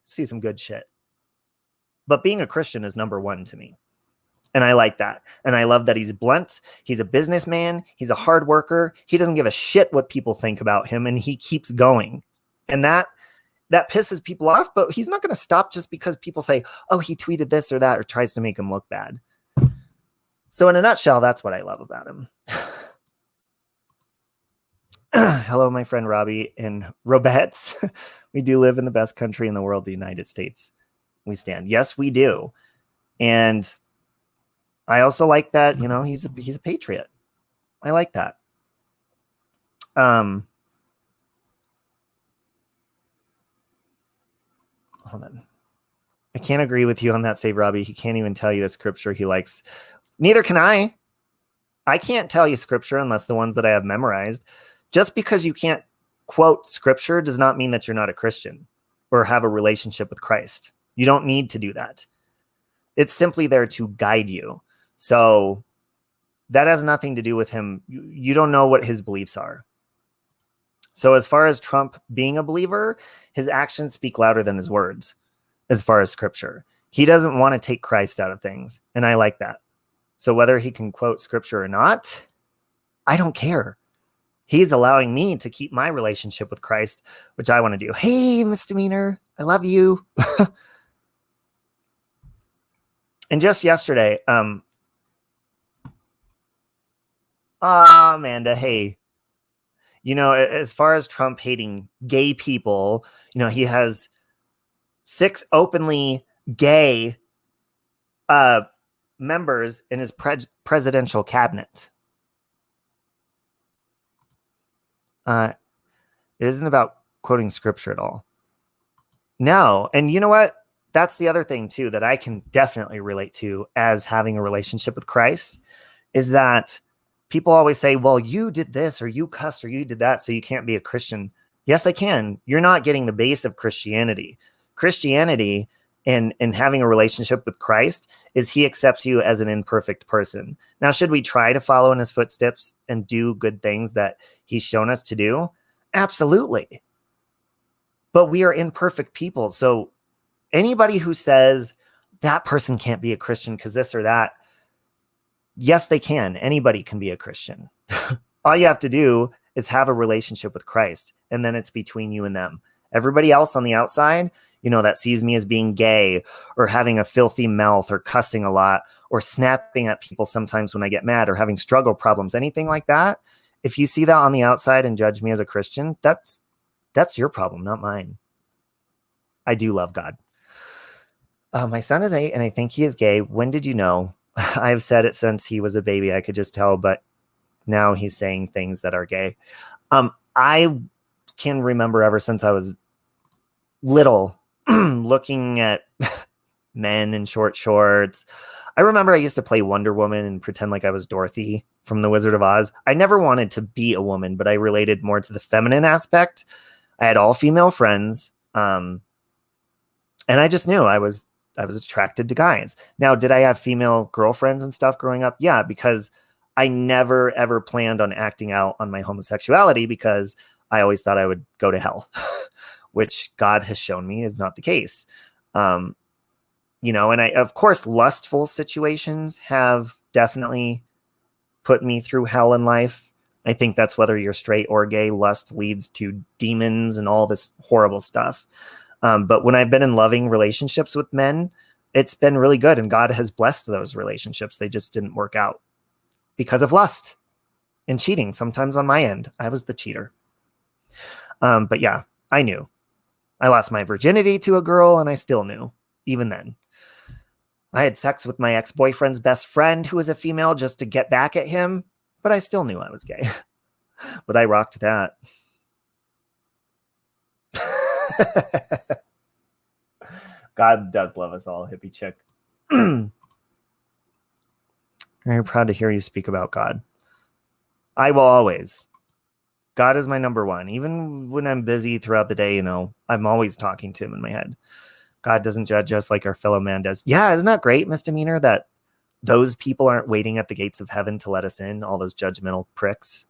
See some good shit. But being a Christian is number one to me. And I like that. And I love that he's blunt. He's a businessman. He's a hard worker. He doesn't give a shit what people think about him, and he keeps going. And that pisses people off, but he's not going to stop just because people say, oh, he tweeted this or that, or tries to make him look bad. So in a nutshell, that's what I love about him. Hello, my friend Robbie and Robettes. We do live in the best country in the world, the United States. We stand. Yes, we do. And I also like that, he's a patriot. I like that. Hold on. I can't agree with you on that, Save Robbie. He can't even tell you the scripture he likes. Neither can I. I can't tell you scripture unless the ones that I have memorized. Just because you can't quote scripture does not mean that you're not a Christian or have a relationship with Christ. You don't need to do that. It's simply there to guide you. So that has nothing to do with him. You don't know what his beliefs are. So as far as Trump being a believer, his actions speak louder than his words as far as scripture. He doesn't want to take Christ out of things, and I like that. So whether he can quote scripture or not, I don't care. He's allowing me to keep my relationship with Christ, which I want to do. Hey, misdemeanor, I love you. And just yesterday, Amanda, hey, as far as Trump hating gay people, he has 6 openly gay members in his presidential cabinet. It isn't about quoting scripture at all. No. And you know what? That's the other thing too, that I can definitely relate to as having a relationship with Christ, is that people always say, well, you did this or you cussed or you did that, so you can't be a Christian. Yes, I can. You're not getting the base of Christianity. Christianity and having a relationship with Christ is he accepts you as an imperfect person. Now, should we try to follow in his footsteps and do good things that he's shown us to do? Absolutely. But we are imperfect people. So anybody who says that person can't be a Christian because this or that, yes, they can. Anybody can be a Christian. All you have to do is have a relationship with Christ, and then it's between you and them. Everybody else on the outside, that sees me as being gay or having a filthy mouth or cussing a lot or snapping at people sometimes when I get mad or having struggle problems, anything like that. If you see that on the outside and judge me as a Christian, that's your problem, not mine. I do love God. My son is 8 and I think he is gay. When did you know? I've said it since he was a baby. I could just tell, but now he's saying things that are gay. I can remember ever since I was little looking at men in short shorts. I remember I used to play Wonder Woman and pretend like I was Dorothy from The Wizard of Oz. I never wanted to be a woman, but I related more to the feminine aspect. I had all female friends. And I just knew I was attracted to guys. Now, did I have female girlfriends and stuff growing up? Yeah, because I never, ever planned on acting out on my homosexuality because I always thought I would go to hell, which God has shown me is not the case. And of course, lustful situations have definitely put me through hell in life. I think that's whether you're straight or gay. Lust leads to demons and all this horrible stuff. But when I've been in loving relationships with men, it's been really good. And God has blessed those relationships. They just didn't work out because of lust. and cheating sometimes on my end. I was the cheater. But yeah, I knew. I lost my virginity to a girl, and I still knew, even then. I had sex with my ex-boyfriend's best friend, who was a female, just to get back at him, but I still knew I was gay. But I rocked that. God does love us all, hippie chick. Very proud to hear you speak about God. I will always. God is my number one. Even when I'm busy throughout the day, I'm always talking to him in my head. God doesn't judge us like our fellow man does. Yeah, isn't that great, misdemeanor, that those people aren't waiting at the gates of heaven to let us in, all those judgmental pricks.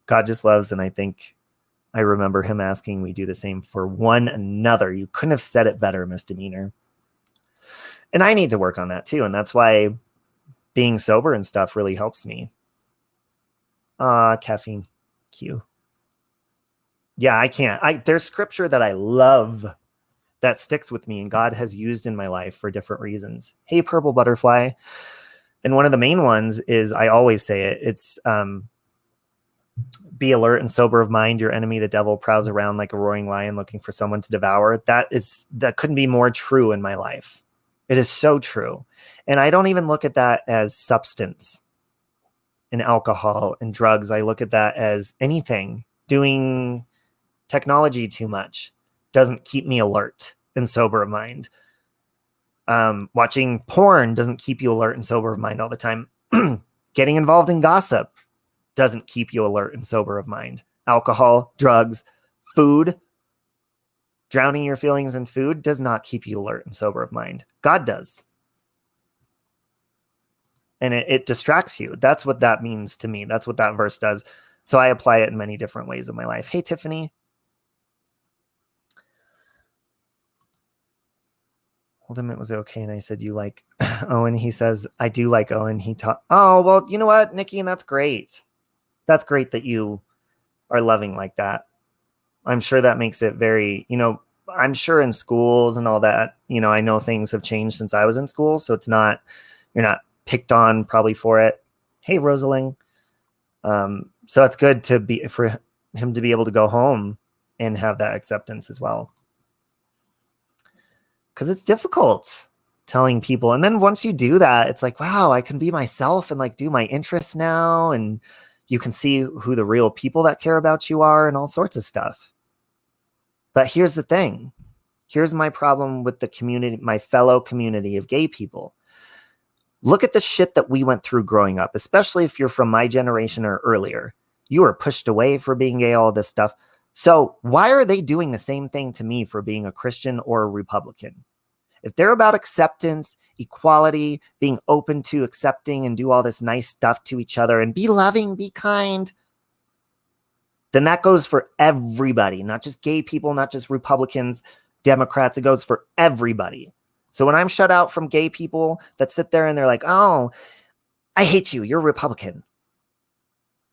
God just loves, and I think I remember him asking we do the same for one another. You couldn't have said it better, misdemeanor. And I need to work on that too, and that's why being sober and stuff really helps me. Caffeine. Q. Yeah, I can't. There's scripture that I love that sticks with me and God has used in my life for different reasons. Hey, purple butterfly. And one of the main ones is, I always say it, it's be alert and sober of mind. Your enemy, the devil, prowls around like a roaring lion looking for someone to devour. That couldn't be more true in my life. It is so true. And I don't even look at that as substance and alcohol and drugs. I look at that as anything. Doing technology too much doesn't keep me alert and sober of mind. Watching porn doesn't keep you alert and sober of mind all the time. Getting involved in gossip doesn't keep you alert and sober of mind. Alcohol, drugs, food, drowning your feelings in food does not keep you alert and sober of mind. God does. And it distracts you. That's what that means to me. That's what that verse does. So I apply it in many different ways in my life. Hey, Tiffany. Told him it was okay, and I said, you like Owen? He says, I do like Owen. Oh, well, you know what, Nikki, and that's great. That's great that you are loving like that. I'm sure that makes it very, I'm sure in schools and all that, I know things have changed since I was in school, so you're not picked on probably for it. Hey, Rosaling. So it's good for him to be able to go home and have that acceptance as well. Because it's difficult telling people. And then once you do that, it's like, wow, I can be myself and like do my interests now. And you can see who the real people that care about you are and all sorts of stuff. But here's the thing. Here's my problem with the community, my fellow community of gay people. Look at the shit that we went through growing up, especially if you're from my generation or earlier. You were pushed away for being gay, all this stuff. So why are they doing the same thing to me for being a Christian or a Republican? If they're about acceptance, equality, being open to accepting and do all this nice stuff to each other and be loving, be kind, then that goes for everybody, not just gay people, not just Republicans, Democrats. It goes for everybody. So when I'm shut out from gay people that sit there and they're like, oh, I hate you, you're a Republican.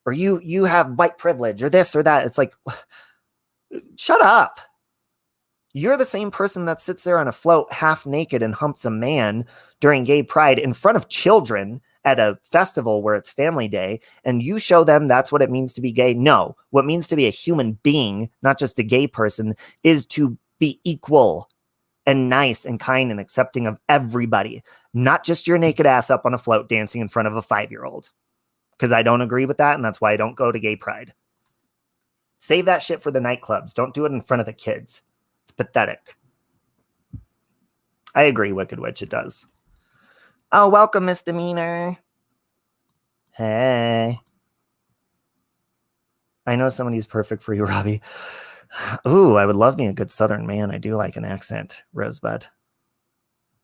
Or you have white privilege or this or that. It's like, shut up. You're the same person that sits there on a float half naked and humps a man during gay pride in front of children at a festival where it's family day, and you show them that's what it means to be gay. No, what it means to be a human being, not just a gay person, is to be equal and nice and kind and accepting of everybody, not just your naked ass up on a float dancing in front of a 5-year-old. Because I don't agree with that, and that's why I don't go to gay pride. Save that shit for the nightclubs. Don't do it in front of the kids. It's pathetic. I agree, Wicked Witch, it does. Oh, welcome, Misdemeanor. Hey. I know somebody's perfect for you, Robbie. Ooh, I would love me a good Southern man. I do like an accent, Rosebud.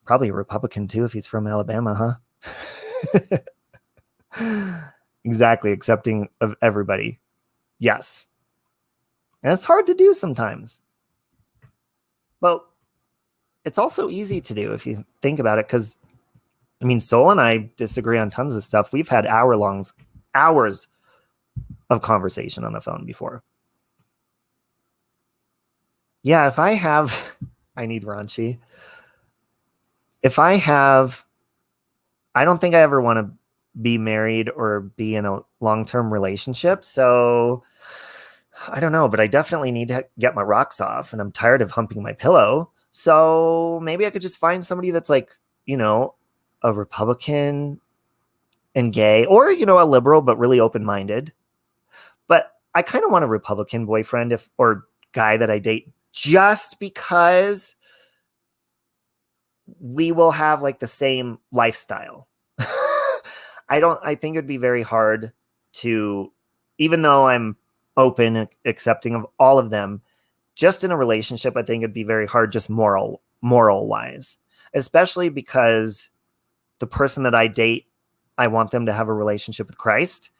Probably a Republican, too, if he's from Alabama, huh? Exactly, accepting of everybody. Yes. And it's hard to do sometimes. Well, it's also easy to do if you think about it, because, I mean, Soul and I disagree on tons of stuff. We've had hours of conversation on the phone before. Yeah, if I have, I need raunchy. If I have, I don't think I ever want to be married or be in a long-term relationship. So I don't know, but I definitely need to get my rocks off, and I'm tired of humping my pillow. So maybe I could just find somebody that's like, a Republican and gay, or, a liberal, but really open-minded. But I kind of want a Republican boyfriend or guy that I date, just because we will have like the same lifestyle. I think it'd be very hard to, even though I'm open and accepting of all of them, just in a relationship, I think it'd be very hard, just moral wise, especially because the person that I date, I want them to have a relationship with Christ,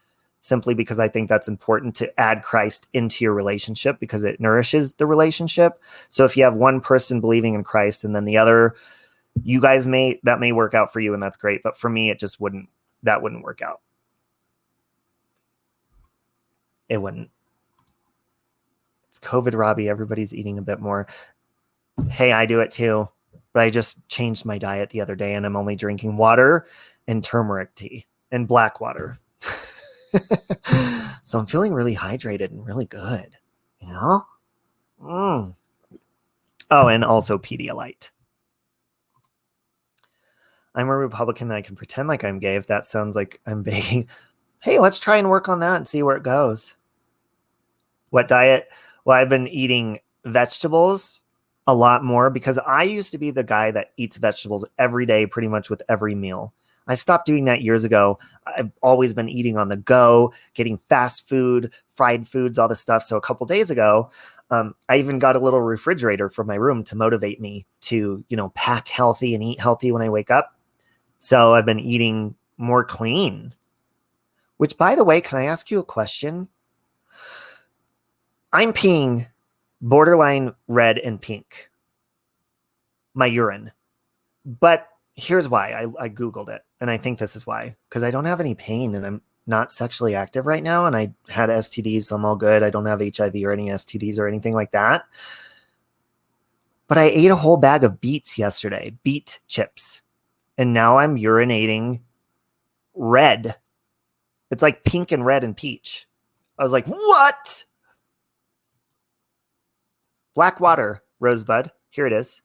simply because I think that's important to add Christ into your relationship, because it nourishes the relationship. So if you have one person believing in Christ and then the other, that may work out for you, and that's great. But for me, that wouldn't work out. It wouldn't. It's COVID, Robbie. Everybody's eating a bit more. Hey, I do it too. But I just changed my diet the other day, and I'm only drinking water and turmeric tea and black water. So I'm feeling really hydrated and really good. Oh, and also Pedialyte. I'm a Republican and I can pretend like I'm gay if that sounds like I'm begging. Hey, let's try and work on that and see where it goes. What diet? Well, I've been eating vegetables a lot more, because I used to be the guy that eats vegetables every day, pretty much with every meal. I stopped doing that years ago. I've always been eating on the go, getting fast food, fried foods, all this stuff. So a couple days ago, I even got a little refrigerator for my room to motivate me to, pack healthy and eat healthy when I wake up. So I've been eating more clean, which, by the way, can I ask you a question? I'm peeing borderline red and pink, my urine. But here's why. I Googled it, and I think this is why. Because I don't have any pain, and I'm not sexually active right now, and I had STDs, so I'm all good. I don't have HIV or any STDs or anything like that. But I ate a whole bag of beets yesterday, beet chips. And now I'm urinating red. It's like pink and red and peach. I was like, what? Black water, Rosebud. Here it is.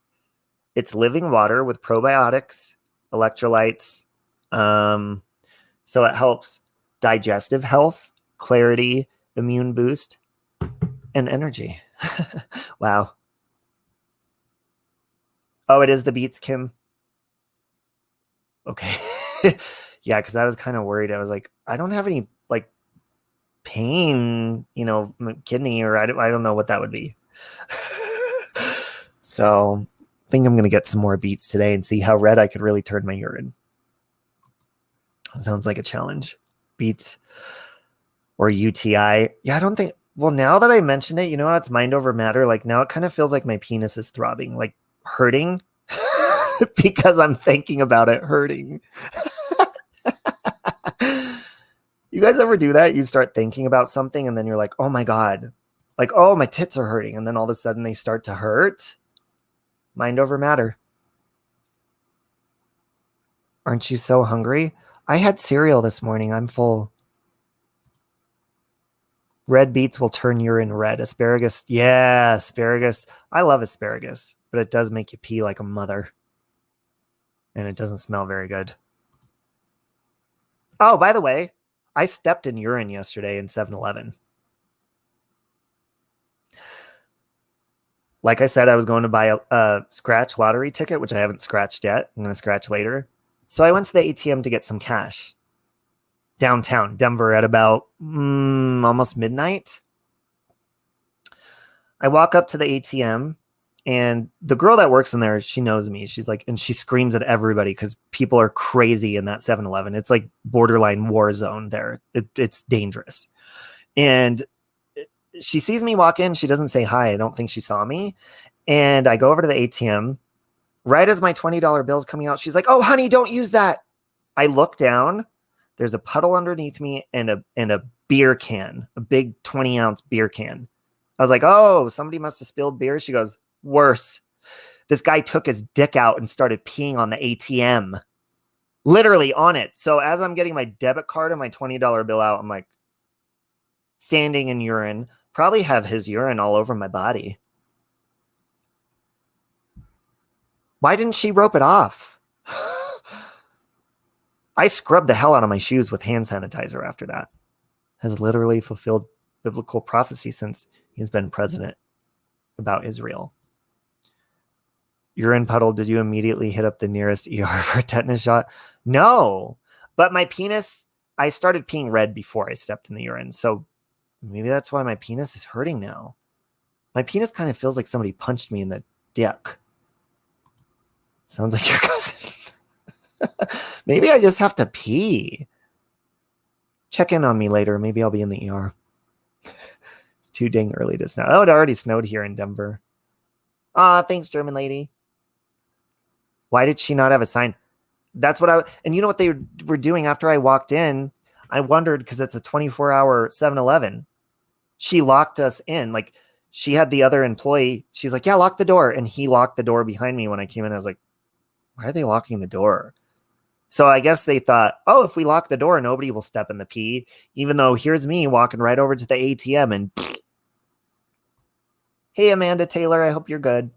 It's living water with probiotics, electrolytes. So it helps digestive health, clarity, immune boost, and energy. Wow. Oh, it is the beets, Kim. Okay. Yeah, because I was kind of worried. I was like, I don't have any like pain, kidney, or I don't know what that would be. So I think I'm going to get some more beets today and see how red I could really turn my urine. That sounds like a challenge. Beets or UTI. Yeah, I don't think, well, now that I mentioned it, how it's mind over matter. Like now it kind of feels like my penis is throbbing, like hurting. Because I'm thinking about it hurting. You guys ever do that? You start thinking about something and then you're like, oh my God, like, oh, my tits are hurting. And then all of a sudden they start to hurt. Mind over matter. Aren't you so hungry? I had cereal this morning. I'm full. Red beets will turn urine red. Asparagus. Yeah, asparagus. I love asparagus, but it does make you pee like a mother. And it doesn't smell very good. Oh, by the way, I stepped in urine yesterday in 7-Eleven. Like I said, I was going to buy a scratch lottery ticket, which I haven't scratched yet. I'm going to scratch later. So I went to the ATM to get some cash. Downtown Denver at about almost midnight. I walk up to the ATM. And the girl that works in there, she knows me. She's like, and she screams at everybody because people are crazy in that 7-Eleven. It's like borderline war zone there. It's dangerous. And she sees me walk in. She doesn't say hi. I don't think she saw me. And I go over to the ATM. Right as my $20 bill is coming out, she's like, oh, honey, don't use that. I look down. There's a puddle underneath me and a beer can, a big 20-ounce beer can. I was like, oh, somebody must have spilled beer. She goes, worse. This guy took his dick out and started peeing on the ATM. Literally on it. So as I'm getting my debit card and my $20 bill out, I'm like standing in urine. Probably have his urine all over my body. Why didn't she rope it off? I scrubbed the hell out of my shoes with hand sanitizer after that. Has literally fulfilled biblical prophecy since he's been president about Israel. Urine puddle, did you immediately hit up the nearest ER for a tetanus shot? No, but my penis, I started peeing red before I stepped in the urine. So maybe that's why my penis is hurting now. My penis kind of feels like somebody punched me in the dick. Sounds like your cousin. Maybe I just have to pee. Check in on me later. Maybe I'll be in the ER. It's too dang early to snow. Oh, it already snowed here in Denver. Thanks, German lady. Why did she not have a sign? That's what and you know what they were doing after I walked in? I wondered because it's a 24-hour 7-Eleven. She locked us in. Like, she had the other employee. She's like, yeah, lock the door. And he locked the door behind me when I came in. I was like, why are they locking the door? So I guess they thought, oh, if we lock the door, nobody will step in the pee. Even though here's me walking right over to the ATM and hey, Amanda Taylor, I hope you're good.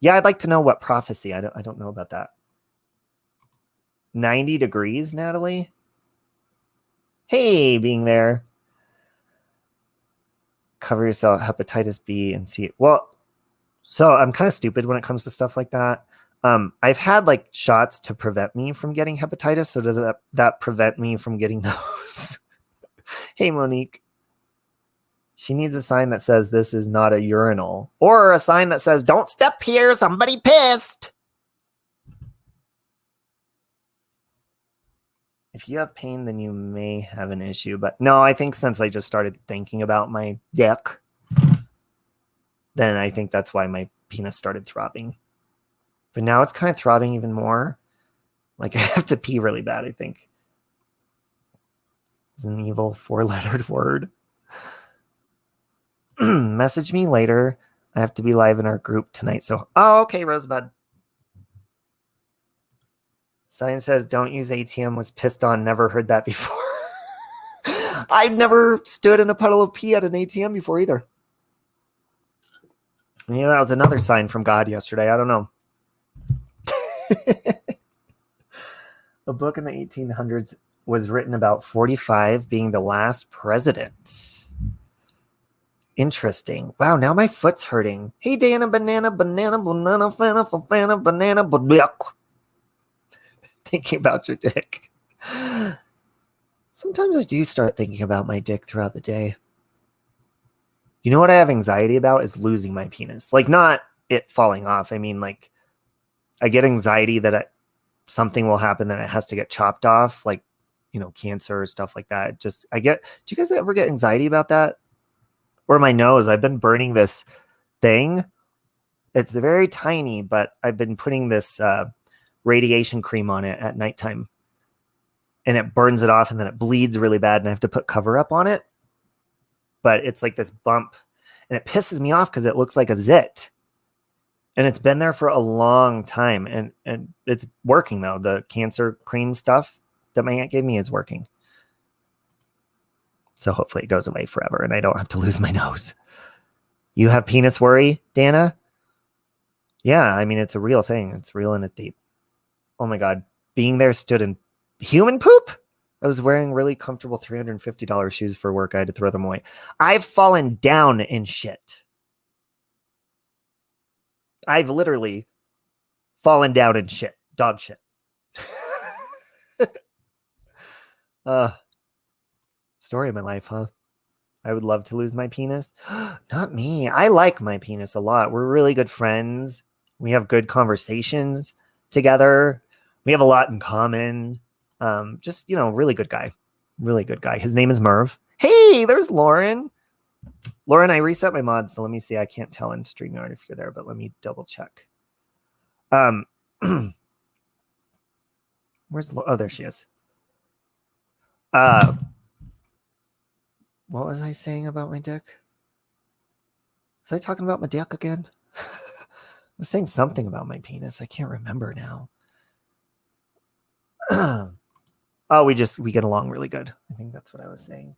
Yeah, I'd like to know what prophecy. I don't know about that. 90 degrees, Natalie. Hey, being there. Cover yourself, hepatitis B and C. Well, so I'm kind of stupid when it comes to stuff like that. I've had like shots to prevent me from getting hepatitis. So does that prevent me from getting those? Hey, Monique. She needs a sign that says this is not a urinal, or a sign that says don't step here, somebody pissed. If you have pain, then you may have an issue. But no, I think since I just started thinking about my dick, then I think that's why my penis started throbbing. But now it's kind of throbbing even more. Like I have to pee really bad, I think. It's an evil 4-lettered word. Message me later. I have to be live in our group tonight. So, oh, okay, Rosebud. Sign says, don't use ATM, was pissed on. Never heard that before. I've never stood in a puddle of pee at an ATM before either. Yeah, that was another sign from God yesterday. I don't know. A book in the 1800s was written about 45 being the last president. Interesting. Wow, now my foot's hurting. Hey, Dana, banana, fana, banana, thinking about your dick. Sometimes I do start thinking about my dick throughout the day. You know what I have anxiety about is losing my penis. Like, not it falling off. I mean, like, I get anxiety that something will happen that it has to get chopped off, like, you know, cancer or stuff like that. Do you guys ever get anxiety about that? Or my nose, I've been burning this thing. It's very tiny, but I've been putting this radiation cream on it at nighttime. And it burns it off and then it bleeds really bad and I have to put cover up on it. But it's like this bump and it pisses me off because it looks like a zit. And it's been there for a long time. And it's working though. The cancer cream stuff that my aunt gave me is working. So hopefully it goes away forever and I don't have to lose my nose. You have penis worry, Dana? Yeah, I mean, it's a real thing. It's real and it's deep. Oh my God. Being there stood in human poop? I was wearing really comfortable $350 shoes for work. I had to throw them away. I've fallen down in shit. I've literally fallen down in shit. Dog shit. Story of my life, huh? I would love to lose my penis. Not me. I like my penis a lot. We're really good friends. We have good conversations together. We have a lot in common. Just, you know, really good guy. Really good guy. His name is Merv. Hey, there's Lauren. Lauren, I reset my mod, so let me see. I can't tell in StreamYard if you're there, but let me double check. Where's oh, there she is. What was I saying about my dick? Was I talking about my dick again? I was saying something about my penis. I can't remember now. Oh, we get along really good. I think that's what I was saying.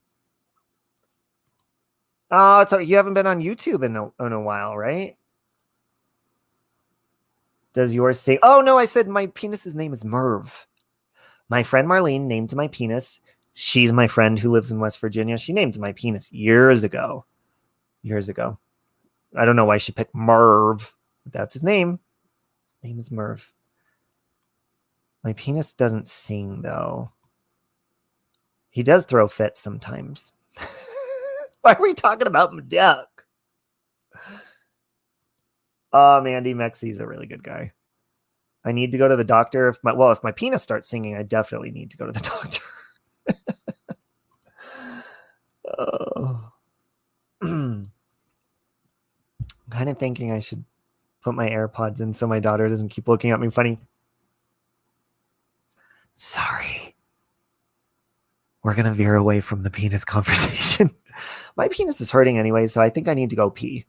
Oh, so you haven't been on YouTube in a while, right? Does yours say? Oh no, I said my penis's name is Merv. My friend Marlene named my penis. She's my friend who lives in West Virginia. She named my penis years ago. Years ago. I don't know why she picked Merv. But that's his name. His name is Merv. My penis doesn't sing though. He does throw fits sometimes. Why are we talking about my duck? Oh, Mandy Mexie's a really good guy. I need to go to the doctor. If my penis starts singing, I definitely need to go to the doctor. I'm kind of thinking I should put my AirPods in so my daughter doesn't keep looking at me funny. Sorry. We're going to veer away from the penis conversation. My penis is hurting anyway, so I think I need to go pee.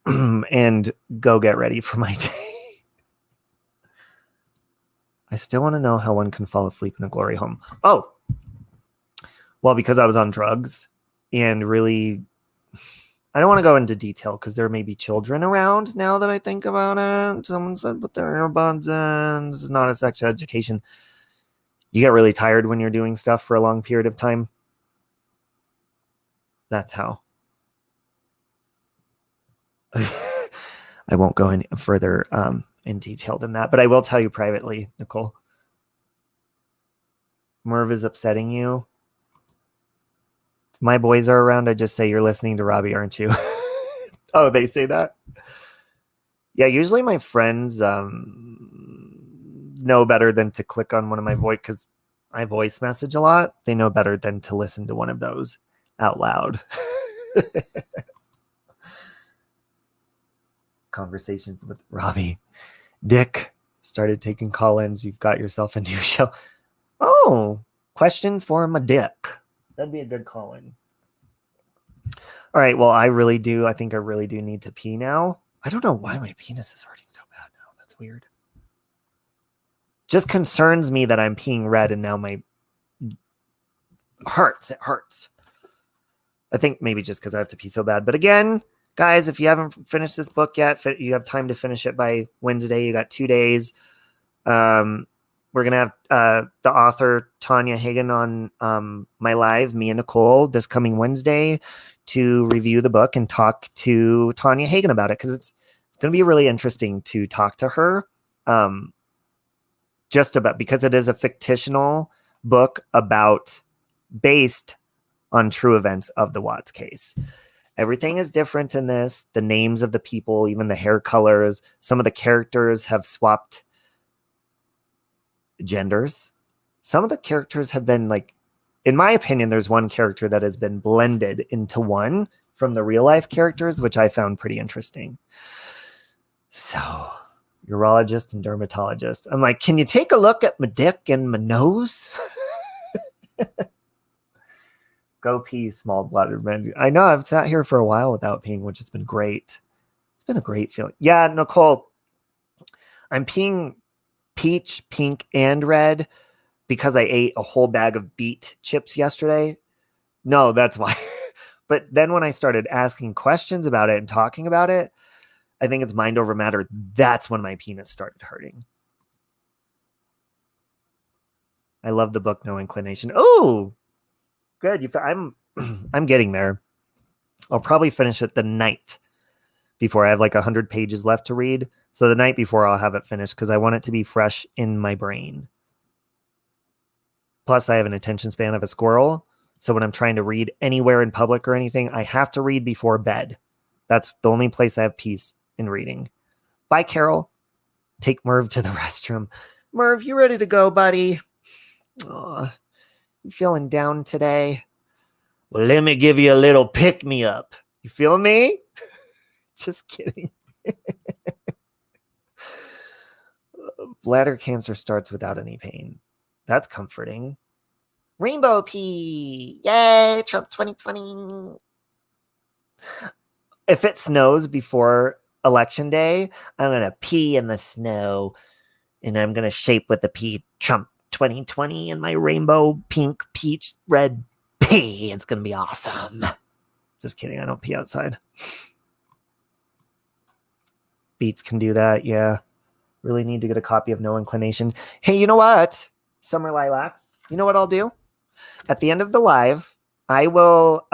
And go get ready for my day. I still want to know how one can fall asleep in a glory home. Oh, well, because I was on drugs and really, I don't want to go into detail because there may be children around now that I think about it. Someone said put their earbuds in. This is not a sex education. You get really tired when you're doing stuff for a long period of time. That's how. I won't go any further in detail than that, but I will tell you privately, Nicole. Merv is upsetting you. If my boys are around, I just say, you're listening to Robbie, aren't you? Oh, they say that? Yeah, usually my friends know better than to click on one of my voice, because I voice message a lot. They know better than to listen to one of those out loud. Conversations with Robbie. Dick started taking call-ins. You've got yourself a new show. Oh, questions for my dick. That'd be a good call-in. All right, well, I think I really do need to pee now. I don't know why my penis is hurting so bad now. That's weird. Just concerns me that I'm peeing red and now my hurts. It hurts. I think maybe just because I have to pee so bad. But again, guys, if you haven't finished this book yet, you have time to finish it by Wednesday. You got 2 days. We're going to have the author, Tanya Hagen, on my live, me and Nicole, this coming Wednesday to review the book and talk to Tanya Hagen about it, because it's going to be really interesting to talk to her because it is a fictional book based on true events of the Watts case. Everything is different in this. The names of the people, even the hair colors, some of the characters have swapped genders. Some of the characters have been, like, in my opinion, there's one character that has been blended into one from the real life characters, which I found pretty interesting. So, urologist and dermatologist. I'm like, can you take a look at my dick and my nose? Go pee, small-bladdered men. I know I've sat here for a while without peeing, which has been great. It's been a great feeling. Yeah, Nicole, I'm peeing peach, pink, and red because I ate a whole bag of beet chips yesterday. No, that's why. But then when I started asking questions about it and talking about it, I think it's mind over matter. That's when my penis started hurting. I love the book, No Inclination. Oh, good. I'm getting there. I'll probably finish it the night before. I have like 100 pages left to read. So the night before I'll have it finished because I want it to be fresh in my brain. Plus, I have an attention span of a squirrel. So when I'm trying to read anywhere in public or anything, I have to read before bed. That's the only place I have peace in reading. Bye, Carol. Take Merv to the restroom. Merv, you ready to go, buddy? Oh, you feeling down today? Well, let me give you a little pick-me-up. You feel me? Just kidding. Bladder cancer starts without any pain. That's comforting. Rainbow pee. Yay, Trump 2020. If it snows before Election Day, I'm going to pee in the snow And I'm going to shape with the P Trump 2020 in my rainbow pink peach red P. It's going to be awesome. Just kidding. I don't pee outside. Beats can do that. Yeah. Really need to get a copy of No Inclination. Hey, you know what? Summer Lilacs. You know what I'll do? At the end of the live, I will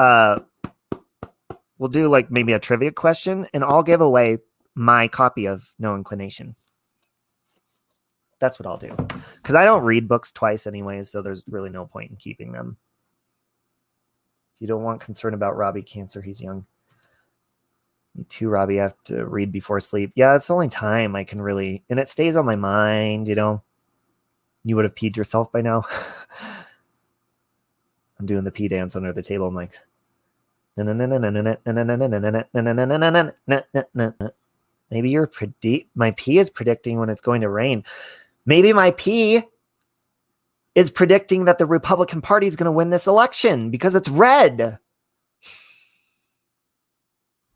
we'll do like maybe a trivia question, and I'll give away my copy of No Inclination. That's what I'll do. Because I don't read books twice anyways, so there's really no point in keeping them. If you don't want concern about Robbie cancer, he's young. Me too, Robbie. I have to read before sleep. Yeah, it's the only time I can really, and it stays on my mind, you know. You would have peed yourself by now. I'm doing the pee dance under the table. I'm like, maybe my pee is predicting when it's going to rain. Maybe my pee is predicting that the Republican Party is going to win this election because it's red.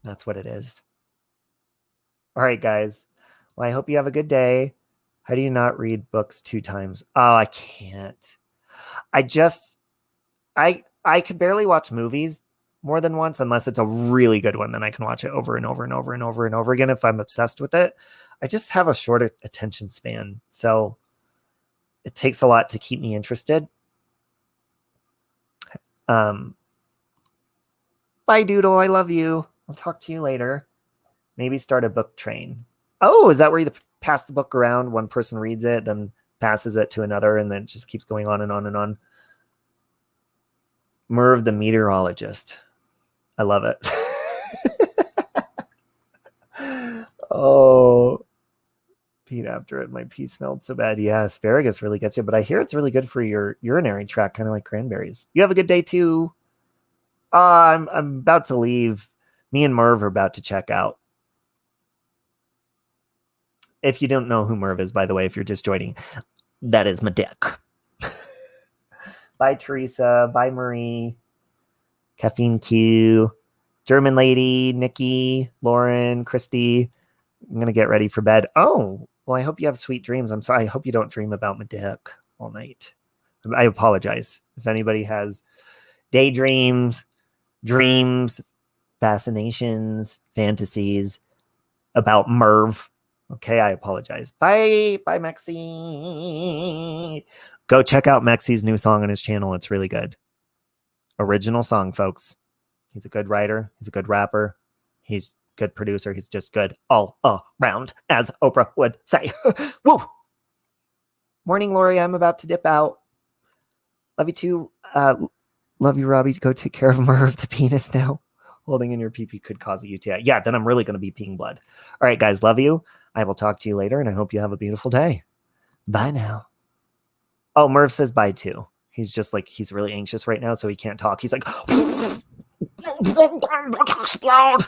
That's what it is. All right, guys. Well, I hope you have a good day. How do you not read books 2 times? Oh, I can't. I could barely watch movies more than once unless it's a really good one. Then I can watch it over and over and over and over and over again if I'm obsessed with it. I just have a short attention span. So it takes a lot to keep me interested. Bye, Doodle. I love you. I'll talk to you later. Maybe start a book train. Oh, is that where you pass the book around? One person reads it, then passes it to another, and then it just keeps going on and on and on. Merv the meteorologist. I love it. Oh, peed after it. My pee smelled so bad. Yeah, asparagus really gets you, but I hear it's really good for your urinary tract, kind of like cranberries. You have a good day too. I'm about to leave. Me and Merv are about to check out. If you don't know who Merv is, by the way, if you're just joining, that is my dick. Bye, Teresa. Bye, Marie. Caffeine Q. German Lady, Nikki, Lauren, Christy. I'm going to get ready for bed. Oh, well, I hope you have sweet dreams. I'm sorry. I hope you don't dream about my dick all night. I apologize. If anybody has daydreams, dreams, fascinations, fantasies about Merv, okay, I apologize. Bye. Bye, Mexi. Go check out Mexi's new song on his channel. It's really good. Original song, folks. He's a good writer. He's a good rapper. He's a good producer. He's just good all around, as Oprah would say. Woo! Morning, Lori. I'm about to dip out. Love you too. Love you, Robbie. Go take care of Merv, the penis now. Holding in your pee-pee could cause a UTI. Yeah, then I'm really going to be peeing blood. All right, guys. Love you. I will talk to you later, and I hope you have a beautiful day. Bye now. Oh, Merv says bye too. He's just like, he's really anxious right now, so he can't talk. He's like, explode.